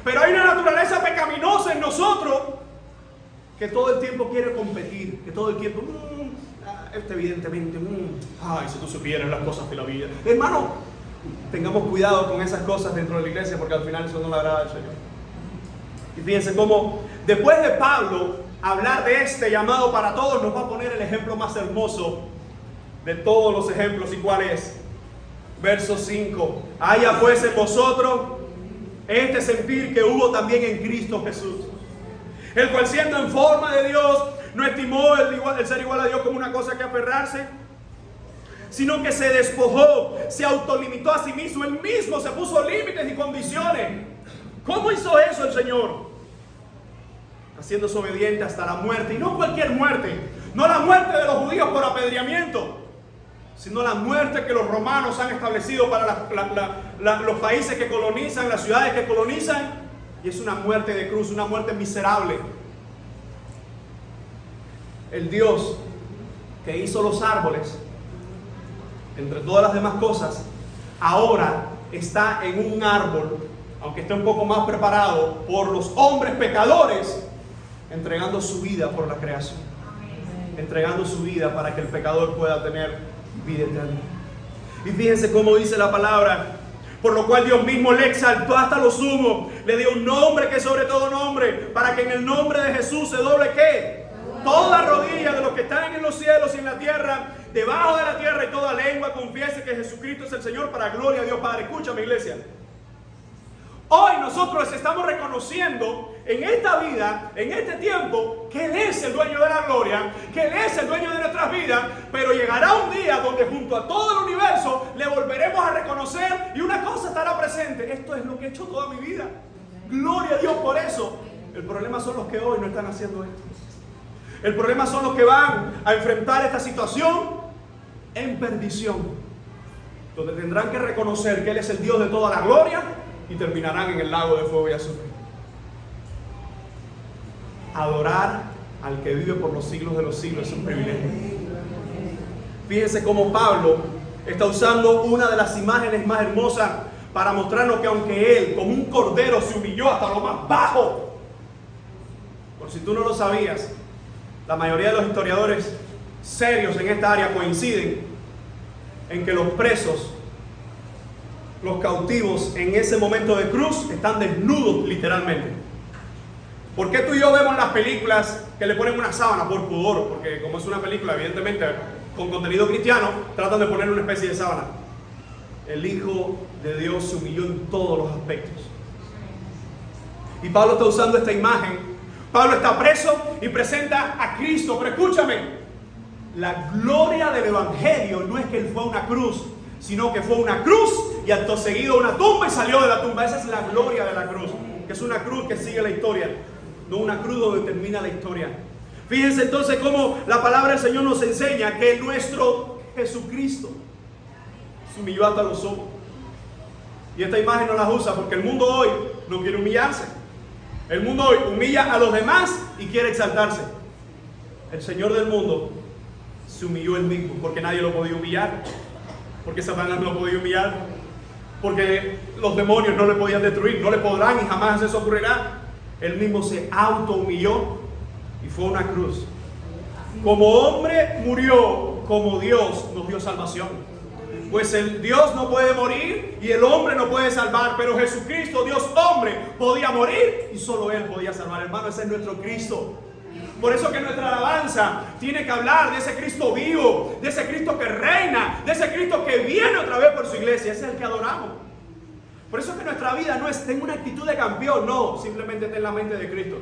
Pero hay una naturaleza pecaminosa en nosotros que todo el tiempo quiere competir, que todo el tiempo, evidentemente, ay, si tú supieras las cosas de la vida. Hermano, tengamos cuidado con esas cosas dentro de la iglesia, porque al final eso no le agrada al Señor. Y fíjense cómo, después de Pablo hablar de este llamado para todos, nos va a poner el ejemplo más hermoso de todos los ejemplos. ¿Y cuál es? Verso 5. Haya pues en vosotros este sentir que hubo también en Cristo Jesús, el cual siendo en forma de Dios, no estimó el ser igual a Dios como una cosa que aferrarse, sino que se despojó, se autolimitó a sí mismo. Él mismo se puso límites y condiciones. ¿Cómo hizo eso el Señor? Haciéndose obediente hasta la muerte, y no cualquier muerte, no la muerte de los judíos por apedreamiento, sino la muerte que los romanos han establecido para los países que colonizan, las ciudades que colonizan, y es una muerte de cruz, una muerte miserable. El Dios que hizo los árboles, entre todas las demás cosas, ahora está en un árbol, aunque esté un poco más preparado por los hombres pecadores, entregando su vida por la creación, entregando su vida para que el pecador pueda tener vida eterna. Y fíjense cómo dice la palabra: por lo cual Dios mismo le exaltó hasta lo sumo, le dio un nombre que es sobre todo nombre, para que en el nombre de Jesús se doble ¿qué? Toda rodilla de los que están en los cielos y en la tierra, debajo de la tierra, y toda lengua confiese que Jesucristo es el Señor, para gloria a Dios Padre. Escúchame, iglesia. Hoy nosotros estamos reconociendo en esta vida, en este tiempo, que Él es el dueño de la gloria, que Él es el dueño de nuestras vidas, pero llegará un día donde junto a todo el universo le volveremos a reconocer, y una cosa estará presente: esto es lo que he hecho toda mi vida. Gloria a Dios por eso. El problema son los que hoy no están haciendo esto. El problema son los que van a enfrentar esta situación en perdición, donde tendrán que reconocer que Él es el Dios de toda la gloria, y terminarán en el lago de fuego y azufre. Adorar al que vive por los siglos de los siglos es un privilegio. Fíjense cómo Pablo está usando una de las imágenes más hermosas para mostrarnos que aunque Él, como un cordero, se humilló hasta lo más bajo. Por si tú no lo sabías, la mayoría de los historiadores serios en esta área coinciden en que los presos, los cautivos en ese momento de cruz, están desnudos literalmente. ¿Por qué tú y yo vemos en las películas que le ponen una sábana? Por pudor, porque como es una película evidentemente con contenido cristiano, tratan de poner una especie de sábana. El Hijo de Dios se humilló en todos los aspectos. Y Pablo está usando esta imagen. Pablo está preso y presenta a Cristo. Pero escúchame, la gloria del Evangelio no es que Él fue a una cruz, sino que fue una cruz y acto seguido una tumba y salió de la tumba. Esa es la gloria de la cruz, que es una cruz que sigue la historia, no una cruz donde termina la historia. Fíjense entonces cómo la palabra del Señor nos enseña que nuestro Jesucristo se humilló hasta los ojos. Y esta imagen no la usa porque el mundo hoy no quiere humillarse. El mundo hoy humilla a los demás y quiere exaltarse. El Señor del mundo se humilló Él mismo, porque nadie lo podía humillar, porque Satanás no lo podía humillar, porque los demonios no le podían destruir, no le podrán y jamás eso ocurrirá. Él mismo se autohumilló y fue una cruz. Como hombre murió, como Dios nos dio salvación. Pues el Dios no puede morir y el hombre no puede salvar, pero Jesucristo, Dios hombre, podía morir y solo Él podía salvar. Hermano, ese es nuestro Cristo. Por eso que nuestra alabanza tiene que hablar de ese Cristo vivo, de ese Cristo que reina, de ese Cristo que viene otra vez por su iglesia. Ese es el que adoramos. Por eso que nuestra vida no es tengo una actitud de campeón, no, simplemente ten la mente de Cristo.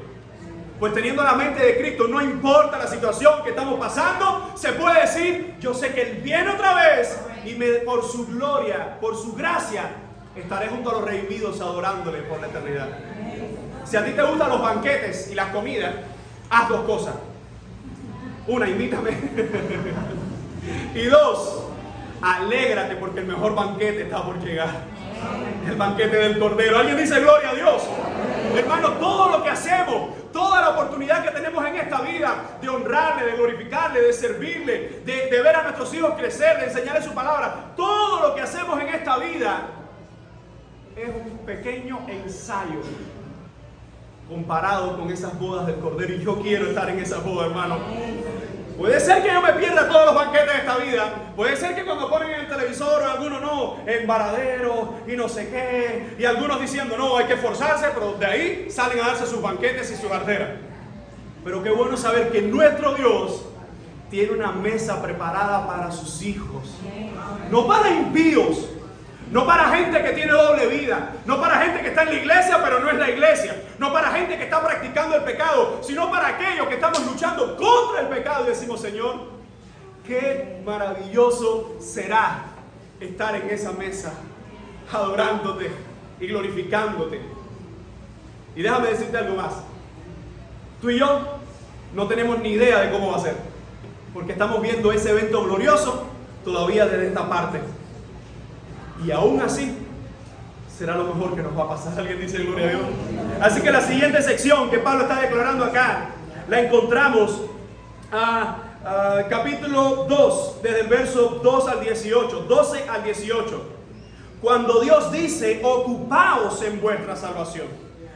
Pues teniendo la mente de Cristo, no importa la situación que estamos pasando, se puede decir: yo sé que Él viene otra vez y por su gloria, por su gracia, estaré junto a los redimidos adorándole por la eternidad. Si a ti te gustan los banquetes y las comidas, haz dos cosas. Una, invítame. Y dos, alégrate porque el mejor banquete está por llegar. El banquete del Cordero. ¿Alguien dice gloria a Dios? Hermano, todo lo que hacemos, toda la oportunidad que tenemos en esta vida de honrarle, de glorificarle, de servirle, de ver a nuestros hijos crecer, de enseñarles su palabra, todo lo que hacemos en esta vida es un pequeño ensayo comparado con esas bodas del Cordero. Y yo quiero estar en esa boda, hermano. Puede ser que yo me pierda todos los banquetes de esta vida. Puede ser que cuando ponen en el televisor, algunos no, en Varadero y no sé qué, y algunos diciendo no, hay que esforzarse, pero de ahí salen a darse sus banquetes y su cartera. Pero qué bueno saber que nuestro Dios tiene una mesa preparada para sus hijos. No para impíos, no para gente que tiene doble vida, no para gente que está en la iglesia pero no es la iglesia, no para gente que está practicando el pecado, sino para aquellos que estamos luchando contra el pecado y decimos, Señor, qué maravilloso será estar en esa mesa adorándote y glorificándote. Y déjame decirte algo más. Tú y yo no tenemos ni idea de cómo va a ser, porque estamos viendo ese evento glorioso todavía desde esta parte. Y aún así, será lo mejor que nos va a pasar. Alguien dice gloria a Dios. Así que la siguiente sección que Pablo está declarando acá, la encontramos capítulo 2, desde el verso 2 al 18, 12 al 18. Cuando Dios dice, ocupaos en vuestra salvación.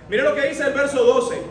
Mire lo que dice el verso 12.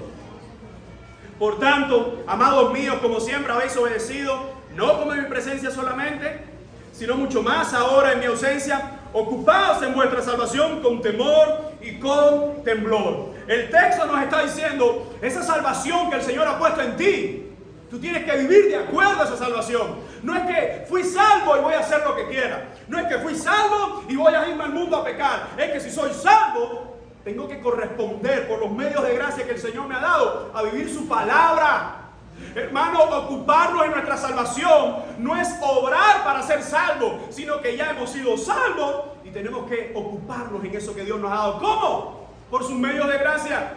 Por tanto, amados míos, como siempre habéis obedecido, no como en mi presencia solamente, sino mucho más ahora en mi ausencia, ocupaos en vuestra salvación con temor y con temblor. El texto nos está diciendo, esa salvación que el Señor ha puesto en ti, tú tienes que vivir de acuerdo a esa salvación. No es que fui salvo y voy a hacer lo que quiera. No es que fui salvo y voy a irme al mundo a pecar. Es que si soy salvo, tengo que corresponder por los medios de gracia que el Señor me ha dado a vivir su palabra. Hermano, ocuparnos en nuestra salvación no es obrar para ser salvos, sino que ya hemos sido salvos y tenemos que ocuparnos en eso que Dios nos ha dado. ¿Cómo? Por sus medios de gracia,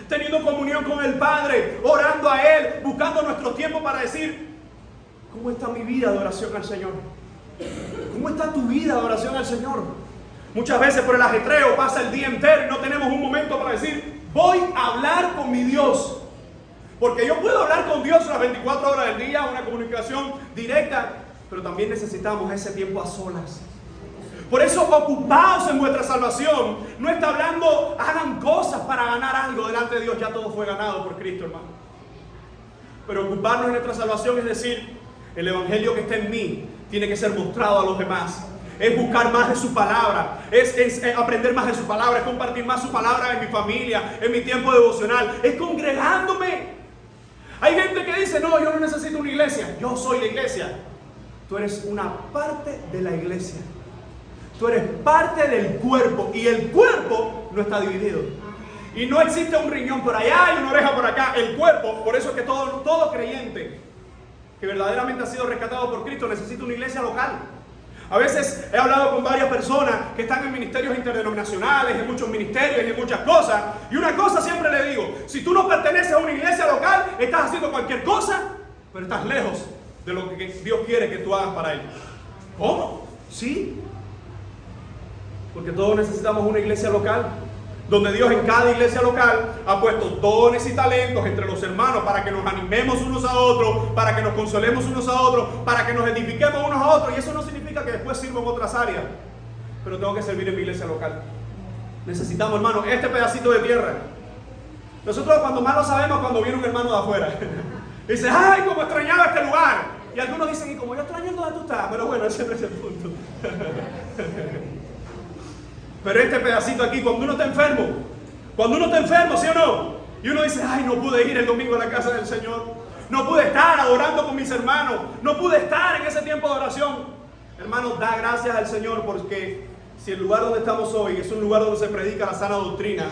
teniendo comunión con el Padre, orando a Él, buscando nuestro tiempo para decir, ¿cómo está mi vida de oración al Señor? ¿Cómo está tu vida de oración al Señor? Muchas veces por el ajetreo pasa el día entero y no tenemos un momento para decir, voy a hablar con mi Dios. Porque yo puedo hablar con Dios las 24 horas del día, una comunicación directa, pero también necesitamos ese tiempo a solas. Por eso, ocupaos en vuestra salvación. No está hablando, hagan cosas para ganar algo delante de Dios. Ya todo fue ganado por Cristo, hermano. Pero ocuparnos en nuestra salvación es decir, el evangelio que está en mí tiene que ser mostrado a los demás. Es buscar más de su palabra, es aprender más de su palabra, es compartir más su palabra en mi familia, en mi tiempo devocional, es congregándome. Hay gente que dice, no, yo no necesito una iglesia, yo soy la iglesia. Tú eres una parte de la iglesia. Tú eres parte del cuerpo y el cuerpo no está dividido. Y no existe un riñón por allá y una oreja por acá. El cuerpo, por eso es que todo creyente que verdaderamente ha sido rescatado por Cristo necesita una iglesia local. A veces he hablado con varias personas que están en ministerios interdenominacionales, en muchos ministerios y en muchas cosas. Y una cosa siempre le digo, si tú no perteneces a una iglesia local, estás haciendo cualquier cosa, pero estás lejos de lo que Dios quiere que tú hagas para Él. ¿Cómo? Sí. Porque todos necesitamos una iglesia local, donde Dios en cada iglesia local ha puesto dones y talentos entre los hermanos para que nos animemos unos a otros, para que nos consolemos unos a otros, para que nos edifiquemos unos a otros. Y eso no significa que después sirva en otras áreas, pero tengo que servir en mi iglesia local. Necesitamos, hermano, este pedacito de tierra. Nosotros cuando más lo sabemos cuando viene un hermano de afuera. Dice, ay, cómo extrañaba este lugar. Y algunos dicen, y como yo extraño donde tú estás. Pero bueno, ese no es el punto. Pero este pedacito aquí, cuando uno está enfermo, ¿sí o no? Y uno dice, ay, no pude ir el domingo a la casa del Señor. No pude estar adorando con mis hermanos. No pude estar en ese tiempo de oración. Hermano, da gracias al Señor porque si el lugar donde estamos hoy es un lugar donde se predica la sana doctrina,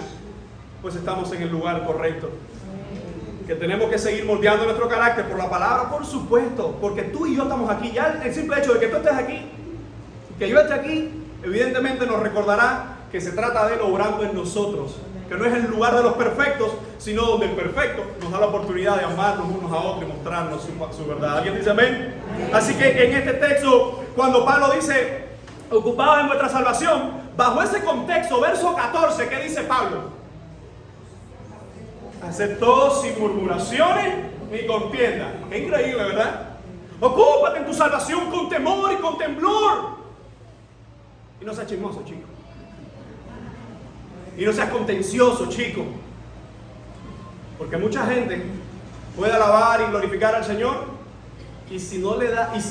pues estamos en el lugar correcto. Que tenemos que seguir moldeando nuestro carácter por la palabra, por supuesto, porque tú y yo estamos aquí. Ya el simple hecho de que tú estés aquí, que yo esté aquí, evidentemente nos recordará que se trata de Él obrando en nosotros. que no es el lugar de los perfectos, sino donde el perfecto nos da la oportunidad de amarnos unos a otros y mostrarnos su verdad. ¿Alguien dice amén? Así que en este texto, cuando Pablo dice, ocupados en vuestra salvación, bajo ese contexto, verso 14, ¿qué dice Pablo? Haced todo sin murmuraciones ni contienda. Qué increíble, ¿verdad? Ocúpate en tu salvación con temor y con temblor. Y no seas chismoso, chico. Y no seas contencioso, chico. Porque mucha gente puede alabar y glorificar al Señor, y si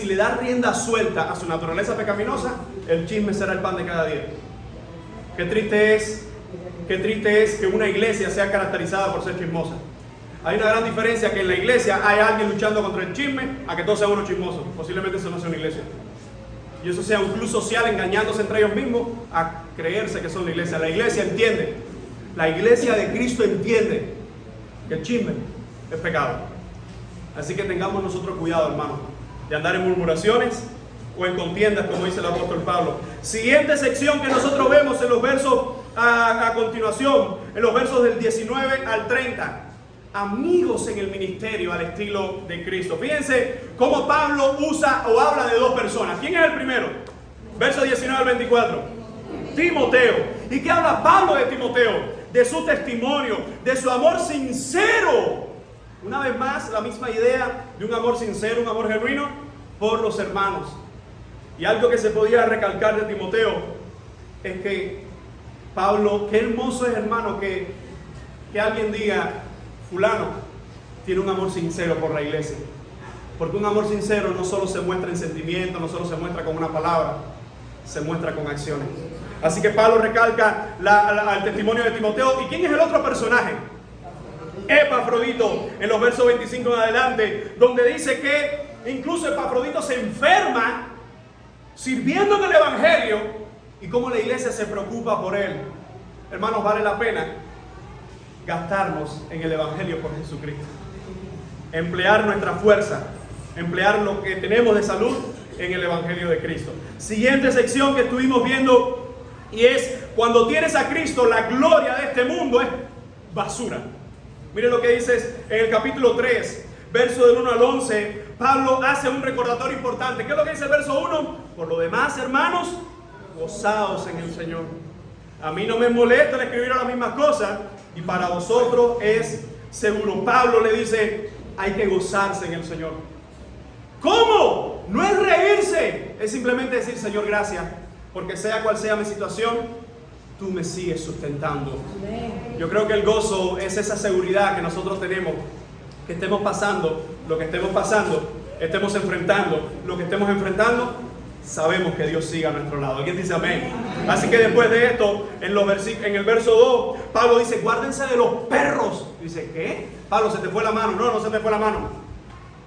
le da rienda suelta a su naturaleza pecaminosa, el chisme será el pan de cada día. Qué triste es que una iglesia sea caracterizada por ser chismosa. Hay una gran diferencia que en la iglesia hay alguien luchando contra el chisme, a que todos sean unos chismosos. Posiblemente eso no sea una iglesia. Y eso sea un club social engañándose entre ellos mismos a creerse que son la iglesia. La iglesia entiende, la iglesia de Cristo entiende que el chisme es pecado. Así que tengamos nosotros cuidado, hermano, de andar en murmuraciones o en contiendas, como dice el apóstol Pablo. Siguiente sección que nosotros vemos en los versos a continuación, en los versos del 19 al 30. Amigos en el ministerio al estilo de Cristo. Fíjense cómo Pablo usa o habla de dos personas. ¿Quién es el primero? Verso 19 al 24. Timoteo. ¿Y qué habla Pablo de Timoteo? De su testimonio, de su amor sincero. Una vez más, la misma idea de un amor sincero, un amor genuino por los hermanos. Y algo que se podía recalcar de Timoteo es que Pablo, qué hermoso es, hermano, que alguien diga, fulano tiene un amor sincero por la iglesia. Porque un amor sincero no solo se muestra en sentimientos, no solo se muestra con una palabra, se muestra con acciones. Así que Pablo recalca el testimonio de Timoteo. ¿Y quién es el otro personaje? Epafrodito, en los versos 25 en adelante, donde dice que incluso Epafrodito se enferma sirviendo en el evangelio y cómo la iglesia se preocupa por él. Hermanos, vale la pena gastarnos en el evangelio por Jesucristo, emplear nuestra fuerza, emplear lo que tenemos de salud en el evangelio de Cristo. Siguiente sección que estuvimos viendo, y es cuando tienes a Cristo, la gloria de este mundo es basura. Miren lo que dice en el capítulo 3, verso del 1 al 11. Pablo hace un recordatorio importante. ¿Qué es lo que dice el verso 1? Por lo demás, hermanos, gozaos en el Señor. A mí no me molesta el escribir las mismas cosas, y para vosotros es seguro. Pablo le dice, hay que gozarse en el Señor. ¿Cómo? No es reírse, es simplemente decir, Señor, gracias, porque sea cual sea mi situación, tú me sigues sustentando. Yo creo que el gozo es esa seguridad que nosotros tenemos, que estemos pasando lo que estemos pasando, estemos enfrentando lo que estemos enfrentando, sabemos que Dios sigue a nuestro lado. ¿Alguien dice amén? Así que después de esto, en el verso 2, Pablo dice, guárdense de los perros. Dice, ¿qué? Pablo, ¿se te fue la mano? No, no se te fue la mano.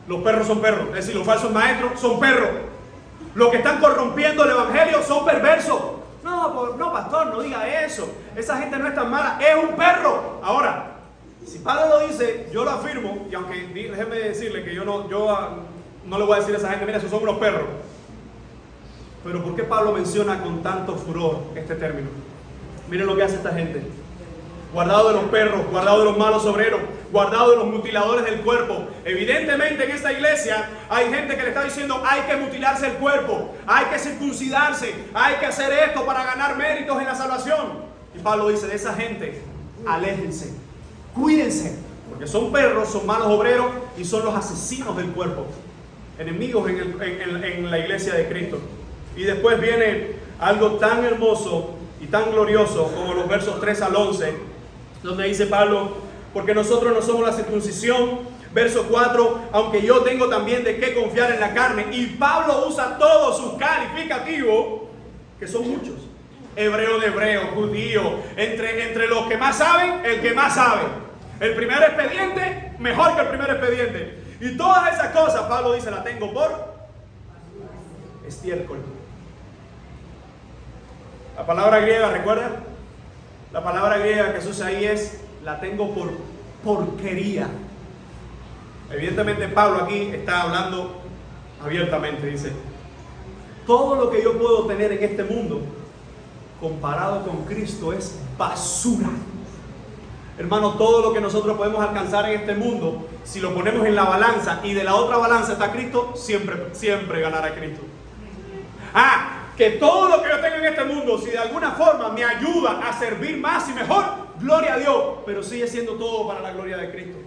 Los perros son perros, es decir, los falsos maestros son perros. Los que están corrompiendo el evangelio son perversos. No, pastor, no diga eso. Esa gente no es tan mala, es un perro. Ahora, si Pablo lo dice, yo lo afirmo, y aunque déjeme decirle que yo no le voy a decir a esa gente, mira, esos son unos perros. Pero ¿por qué Pablo menciona con tanto furor este término? Miren lo que hace esta gente. Guardado de los perros, guardado de los malos obreros, guardado de los mutiladores del cuerpo. Evidentemente en esta iglesia hay gente que le está diciendo, hay que mutilarse el cuerpo, hay que circuncidarse, hay que hacer esto para ganar méritos en la salvación. Y Pablo dice, de esa gente, aléjense, cuídense, porque son perros, son malos obreros y son los asesinos del cuerpo, enemigos en la iglesia de Cristo. Y después viene algo tan hermoso y tan glorioso como los versos 3 al 11, donde dice Pablo, porque nosotros no somos la circuncisión. Verso 4, aunque yo tengo también de qué confiar en la carne. Y Pablo usa todos sus calificativos, que son muchos. Hebreo de hebreo, judío, entre los que más saben, el que más sabe. El primer expediente, mejor que el primer expediente. Y todas esas cosas, Pablo dice, la tengo por estiércol. La palabra griega, ¿recuerdan? La palabra griega que se usa ahí es, la tengo por porquería. Evidentemente Pablo aquí está hablando abiertamente, dice, todo lo que yo puedo tener en este mundo, comparado con Cristo, es basura. Hermano, todo lo que nosotros podemos alcanzar en este mundo, si lo ponemos en la balanza y de la otra balanza está Cristo, siempre ganará Cristo. Que todo lo que yo tengo en este mundo, si de alguna forma me ayuda a servir más y mejor, gloria a Dios, pero sigue siendo todo para la gloria de Cristo.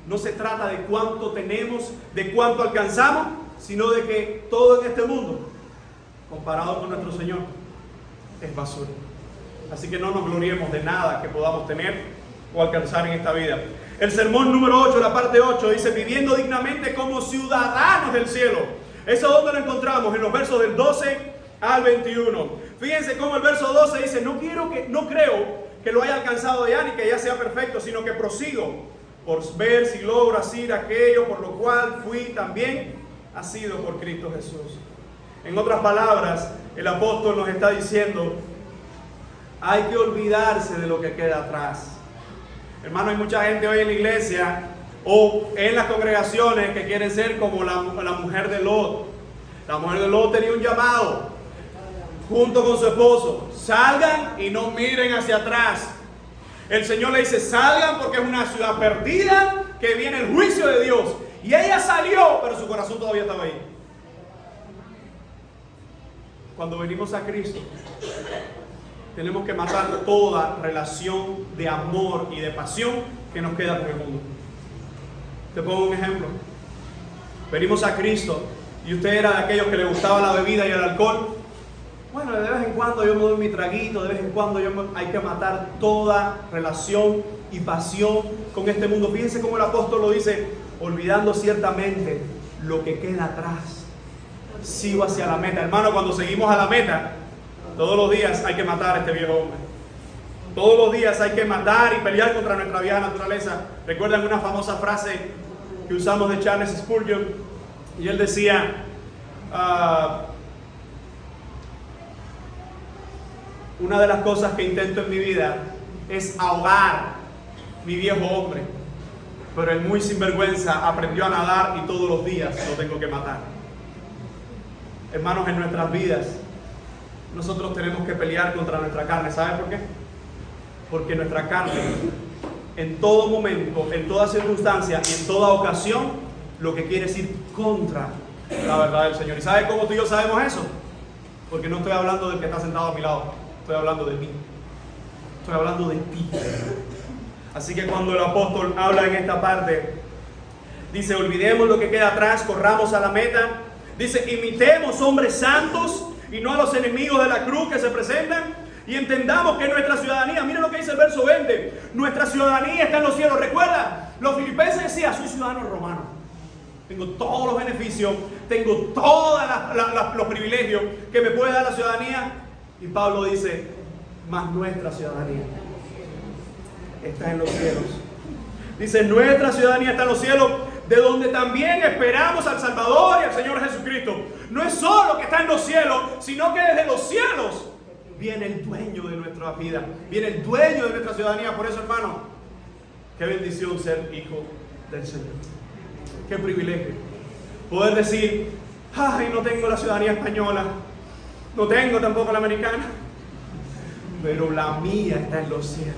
No se trata de cuánto tenemos, de cuánto alcanzamos, sino de que todo en este mundo, comparado con nuestro Señor, es basura. Así que no nos gloriemos de nada que podamos tener o alcanzar en esta vida. El sermón número 8, la parte 8, dice: viviendo dignamente como ciudadanos del cielo. ¿Eso dónde lo encontramos? En los versos del 12 al 21. Fíjense cómo el verso 12 dice: no creo que lo haya alcanzado ya ni que ya sea perfecto, sino que prosigo por ver si logro hacer aquello por lo cual fui también asido por Cristo Jesús. En otras palabras, el apóstol nos está diciendo: hay que olvidarse de lo que queda atrás. Hermano, hay mucha gente hoy en la iglesia o en las congregaciones que quieren ser como la mujer de Lot. La mujer de Lot tenía un llamado junto con su esposo: salgan y no miren hacia atrás. El Señor le dice: salgan porque es una ciudad perdida, que viene el juicio de Dios. Y ella salió, pero su corazón todavía estaba ahí. Cuando venimos a Cristo, tenemos que matar toda relación de amor y de pasión que nos queda con el mundo. Te pongo un ejemplo. Venimos a Cristo y usted era de aquellos que le gustaba la bebida y el alcohol. Bueno, de vez en cuando yo me doy mi traguito, de vez en cuando hay que matar toda relación y pasión con este mundo. Fíjense cómo el apóstol lo dice: olvidando ciertamente lo que queda atrás, sigo hacia la meta. Hermano, cuando seguimos a la meta, todos los días hay que matar a este viejo hombre. Todos los días hay que matar y pelear contra nuestra vieja naturaleza. ¿Recuerdan una famosa frase que usamos de Charles Spurgeon? Y él decía: una de las cosas que intento en mi vida es ahogar mi viejo hombre, pero el muy sinvergüenza aprendió a nadar y todos los días lo tengo que matar. Hermanos, en nuestras vidas nosotros tenemos que pelear contra nuestra carne. ¿Saben por qué? Porque nuestra carne, en todo momento, en toda circunstancia y en toda ocasión, lo que quiere es ir contra la verdad del Señor. ¿Y sabe cómo tú y yo sabemos eso? Porque no estoy hablando del que está sentado a mi lado, estoy hablando de mí. Estoy hablando de ti. Así que cuando el apóstol habla en esta parte, dice: olvidemos lo que queda atrás, corramos a la meta. Dice: imitemos hombres santos y no a los enemigos de la cruz que se presentan, y entendamos que nuestra ciudadanía, miren lo que dice el verso 20, nuestra ciudadanía está en los cielos. Recuerda, los filipenses decían: soy ciudadano romano, tengo todos los beneficios, tengo todos los privilegios que me puede dar la ciudadanía. Y Pablo dice: mas nuestra ciudadanía está en los cielos. Dice: nuestra ciudadanía está en los cielos, de donde también esperamos al Salvador y al Señor Jesucristo. No es solo que está en los cielos, sino que desde los cielos viene el dueño de nuestra vida, viene el dueño de nuestra ciudadanía. Por eso, hermano, qué bendición ser hijo del Señor. Qué privilegio poder decir: ay, no tengo la ciudadanía española, no tengo tampoco la americana, pero la mía está en los cielos.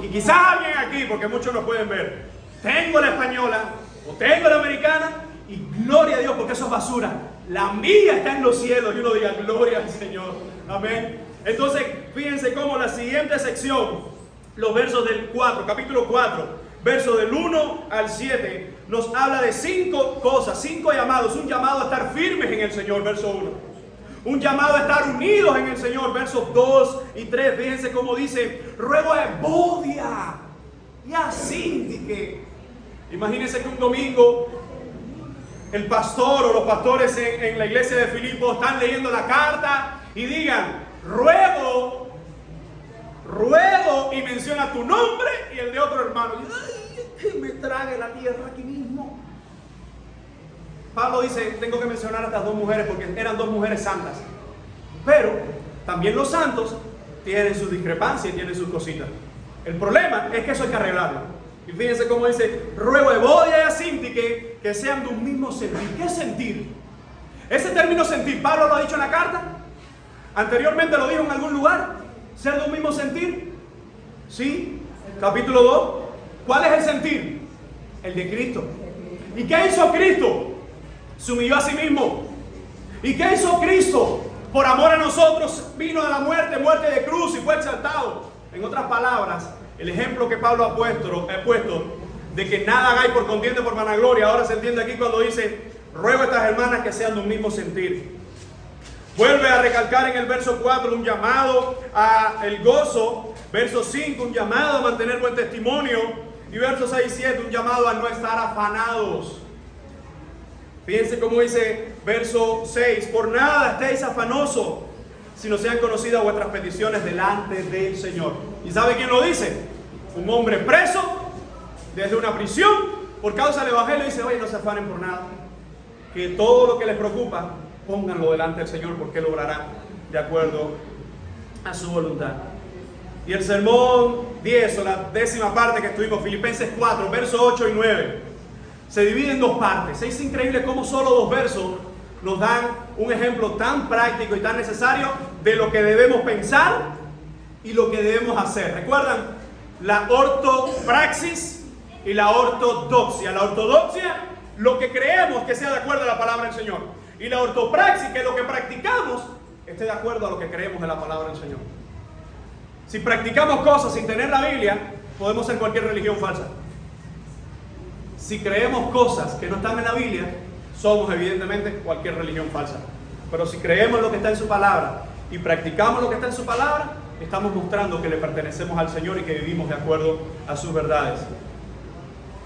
Y quizás alguien aquí, porque muchos no pueden ver, tengo la española o tengo la americana, y gloria a Dios, porque eso es basura. La mía está en los cielos. Y uno diga: gloria al Señor. Amén. Entonces, fíjense cómo la siguiente sección, los versos del 4, capítulo 4, versos del 1 al 7, nos habla de 5 cosas, 5 llamados. Un llamado a estar firmes en el Señor, verso 1. Un llamado a estar unidos en el Señor, versos 2 y 3. Fíjense cómo dice: ruego a Evodia y a Síntique. Imagínense que un domingo el pastor o los pastores en la iglesia de Filipo están leyendo la carta y digan: ruego, y menciona tu nombre y el de otro hermano. ¡Ay, que me trague la tierra aquí mismo! Pablo dice: tengo que mencionar a estas 2 mujeres porque eran 2 mujeres santas. Pero también los santos tienen sus discrepancias y tienen sus cositas. El problema es que eso hay que arreglarlo. Y fíjense cómo dice: ruego a Evodia y a Síntique que sean de un mismo sentir. ¿Qué sentir? Ese término sentir, Pablo lo ha dicho en la carta. Anteriormente lo dijo en algún lugar. Ser de un mismo sentir. ¿Sí? Capítulo 2. ¿Cuál es el sentir? El de Cristo. ¿Y qué hizo Cristo? Se humilló a sí mismo. ¿Y qué hizo Cristo? Por amor a nosotros vino de la muerte, muerte de cruz, y fue exaltado. En otras palabras, el ejemplo que Pablo ha puesto de que nada hagáis por contienda, por vanagloria, ahora se entiende aquí cuando dice: ruego a estas hermanas que sean de un mismo sentir. Vuelve a recalcar en el verso 4 un llamado al gozo, verso 5 un llamado a mantener buen testimonio, y verso 6 y 7 un llamado a no estar afanados. Fíjense cómo dice verso 6: por nada estéis afanosos, sino sean conocidas vuestras peticiones delante del Señor. ¿Y sabe quién lo dice? Un hombre preso desde una prisión por causa del Evangelio. Dice: oye, no se afanen por nada, que todo lo que les preocupa pónganlo delante del Señor, porque Él obrará de acuerdo a su voluntad. Y el sermón 10, o la 10ª parte que estuvimos, Filipenses 4, versos 8 y 9, se divide en dos partes. Es increíble cómo solo 2 versos nos dan un ejemplo tan práctico y tan necesario de lo que debemos pensar y lo que debemos hacer. ¿Recuerdan? La ortopraxis y la ortodoxia. La ortodoxia, lo que creemos que sea de acuerdo a la palabra del Señor. Y la ortopraxis, que lo que practicamos esté de acuerdo a lo que creemos de la palabra del Señor. Si practicamos cosas sin tener la Biblia, podemos ser cualquier religión falsa. Si creemos cosas que no están en la Biblia, somos evidentemente cualquier religión falsa. Pero si creemos lo que está en su palabra y practicamos lo que está en su palabra, estamos mostrando que le pertenecemos al Señor y que vivimos de acuerdo a sus verdades.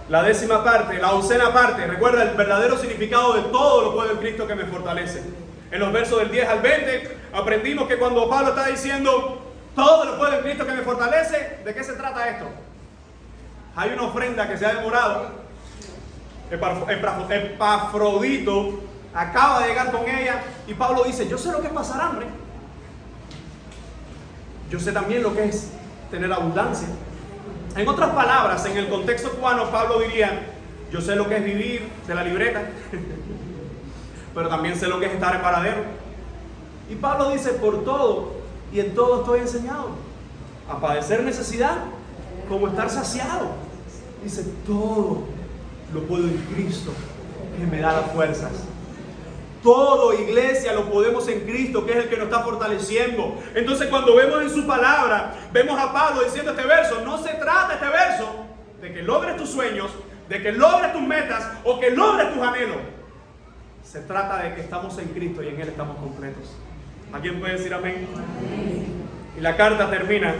La 10ª parte, la 11ª parte, recuerda el verdadero significado de todo lo puedo en Cristo que me fortalece. En los versos del 10 al 20 aprendimos que cuando Pablo está diciendo todo lo puedo en Cristo que me fortalece, ¿de qué se trata esto? Hay una ofrenda que se ha demorado. Epafrodito acaba de llegar con ella y Pablo dice: yo sé lo que es pasar hambre, yo sé también lo que es tener abundancia. En otras palabras, en el contexto cubano, Pablo diría: yo sé lo que es vivir de la libreta, pero también sé lo que es estar en paradero. Y Pablo dice: por todo y en todo estoy enseñado, a padecer necesidad como estar saciado. Dice: todo lo puedo en Cristo que me da las fuerzas. Todo, iglesia, lo podemos en Cristo, que es el que nos está fortaleciendo. Entonces, cuando vemos en su palabra, vemos a Pablo diciendo este verso, no se trata este verso de que logres tus sueños, de que logres tus metas o que logres tus anhelos. Se trata de que estamos en Cristo y en Él estamos completos. ¿Alguien puede decir amén? Amén. Y la carta termina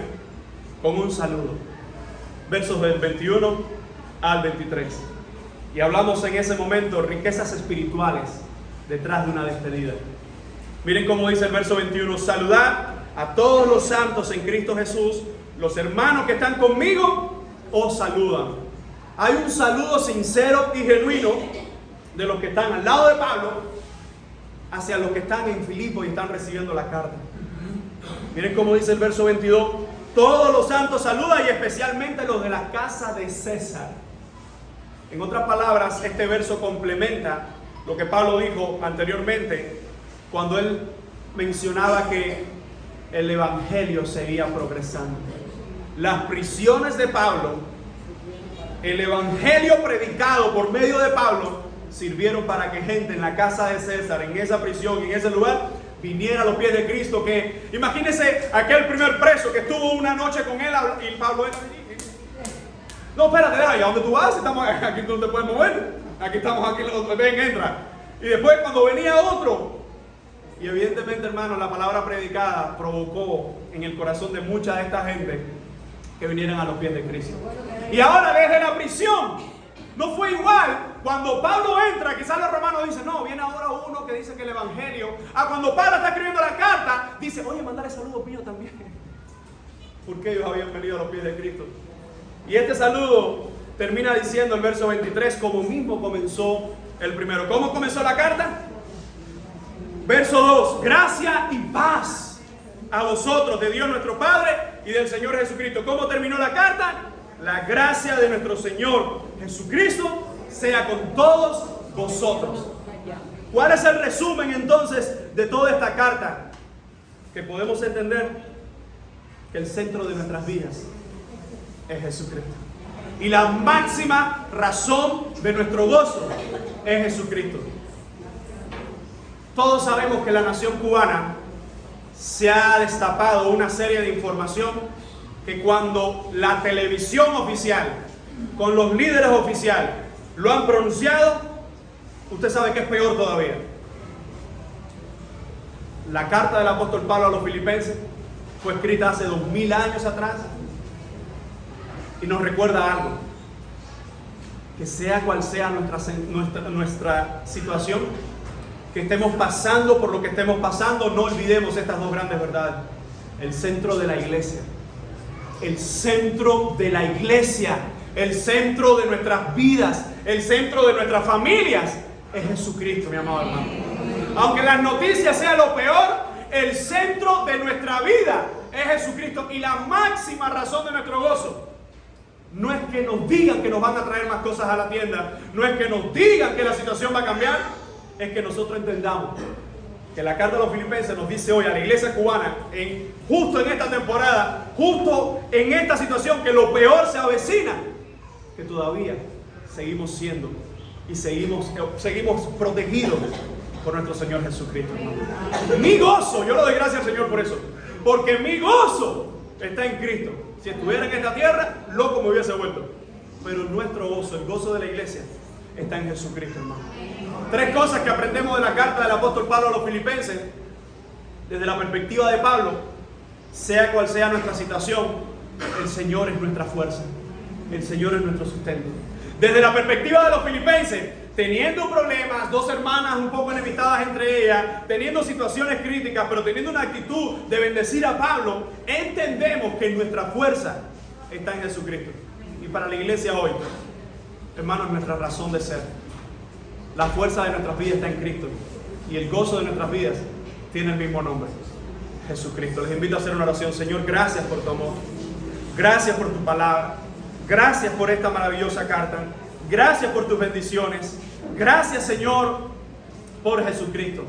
con un saludo. Versos del 21 al 23. Y hablamos en ese momento riquezas espirituales detrás de una despedida. Miren cómo dice el verso 21: saludad a todos los santos en Cristo Jesús. Los hermanos que están conmigo os saludan. Hay un saludo sincero y genuino de los que están al lado de Pablo hacia los que están en Filipo y están recibiendo la carta. Miren cómo dice el verso 22: todos los santos saludan, y especialmente los de la casa de César. En otras palabras, este verso complementa lo que Pablo dijo anteriormente cuando él mencionaba que el evangelio seguía progresando. Las prisiones de Pablo, el evangelio predicado por medio de Pablo, sirvieron para que gente en la casa de César, en esa prisión, en ese lugar, viniera a los pies de Cristo. Que imagínense aquel primer preso que estuvo una noche con él y Pablo entra allí. No, espérate, deja, ¿y a dónde tú vas? Estamos aquí, tú no te puedes mover. Aquí estamos, aquí, ven, entra. Y después cuando venía otro, y evidentemente, hermano, la palabra predicada provocó en el corazón de mucha de esta gente que vinieran a los pies de Cristo. Y ahora desde la prisión, no fue igual. Cuando Pablo entra, quizás los romanos dicen, no, viene ahora uno que dice que el evangelio. A cuando Pablo está escribiendo la carta, dice, oye, mandale saludos míos también. Porque ellos habían venido a los pies de Cristo. Y este saludo termina diciendo el verso 23, como mismo comenzó el primero. ¿Cómo comenzó la carta? Verso 2, gracia y paz a vosotros, de Dios nuestro Padre y del Señor Jesucristo. ¿Cómo terminó la carta? La gracia de nuestro Señor Jesucristo sea con todos vosotros. ¿Cuál es el resumen entonces de toda esta carta? Que podemos entender que el centro de nuestras vidas es Jesucristo. Y la máxima razón de nuestro gozo es Jesucristo. Todos sabemos que la nación cubana se ha destapado una serie de información que cuando la televisión oficial, con los líderes oficiales, lo han pronunciado, usted sabe que es peor todavía. La carta del apóstol Pablo a los filipenses fue escrita hace 2000 años atrás y nos recuerda algo: que sea cual sea nuestra situación, que estemos pasando por lo que estemos pasando, no olvidemos estas dos grandes verdades. El centro de la iglesia, el centro de la iglesia, el centro de nuestras vidas, el centro de nuestras familias es Jesucristo, mi amado hermano. Aunque las noticias sean lo peor, el centro de nuestra vida es Jesucristo. Y la máxima razón de nuestro gozo no es que nos digan que nos van a traer más cosas a la tienda, no es que nos digan que la situación va a cambiar, es que nosotros entendamos que la carta de los filipenses nos dice hoy a la iglesia cubana, justo en esta temporada, justo en esta situación, que lo peor se avecina, que todavía seguimos siendo y seguimos protegidos por nuestro Señor Jesucristo. Mi gozo, yo le doy gracias al Señor por eso, porque mi gozo está en Cristo. Si estuviera en esta tierra, loco me hubiese vuelto. Pero nuestro gozo, el gozo de la iglesia, está en Jesucristo, hermano. 3 cosas que aprendemos de la carta del apóstol Pablo a los filipenses, desde la perspectiva de Pablo: sea cual sea nuestra situación, el Señor es nuestra fuerza, el Señor es nuestro sustento. Desde la perspectiva de los filipenses, teniendo problemas, 2 hermanas un poco enemistadas entre ellas, teniendo situaciones críticas, pero teniendo una actitud de bendecir a Pablo, entendemos que nuestra fuerza está en Jesucristo. Y para la iglesia hoy, hermanos, nuestra razón de ser, la fuerza de nuestras vidas está en Cristo, y el gozo de nuestras vidas tiene el mismo nombre: Jesucristo. Les invito a hacer una oración. Señor, gracias por tu amor, gracias por tu palabra, gracias por esta maravillosa carta, gracias por tus bendiciones, gracias, Señor, por Jesucristo.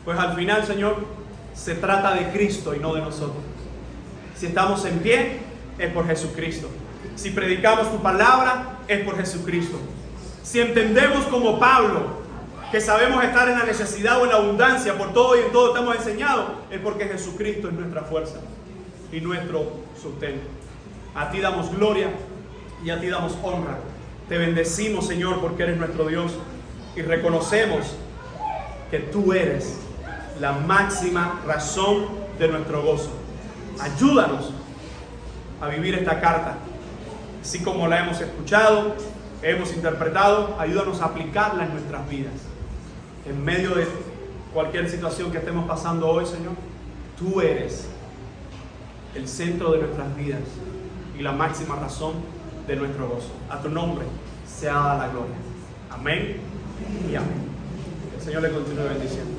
Pues al final, Señor, se trata de Cristo y no de nosotros. Si estamos en pie, es por Jesucristo. Si predicamos tu palabra, es por Jesucristo. Si entendemos como Pablo que sabemos estar en la necesidad o en la abundancia, por todo y en todo estamos enseñados, es porque Jesucristo es nuestra fuerza y nuestro sustento. A ti damos gloria y a ti damos honra. Te bendecimos, Señor, porque eres nuestro Dios, y reconocemos que tú eres la máxima razón de nuestro gozo. Ayúdanos a vivir esta carta así como la hemos escuchado, hemos interpretado. Ayúdanos a aplicarla en nuestras vidas. En medio de cualquier situación que estemos pasando hoy, Señor, tú eres el centro de nuestras vidas y la máxima razón de nuestro gozo. A tu nombre sea dada la gloria. Amén y amén. Que el Señor le continúe bendiciendo.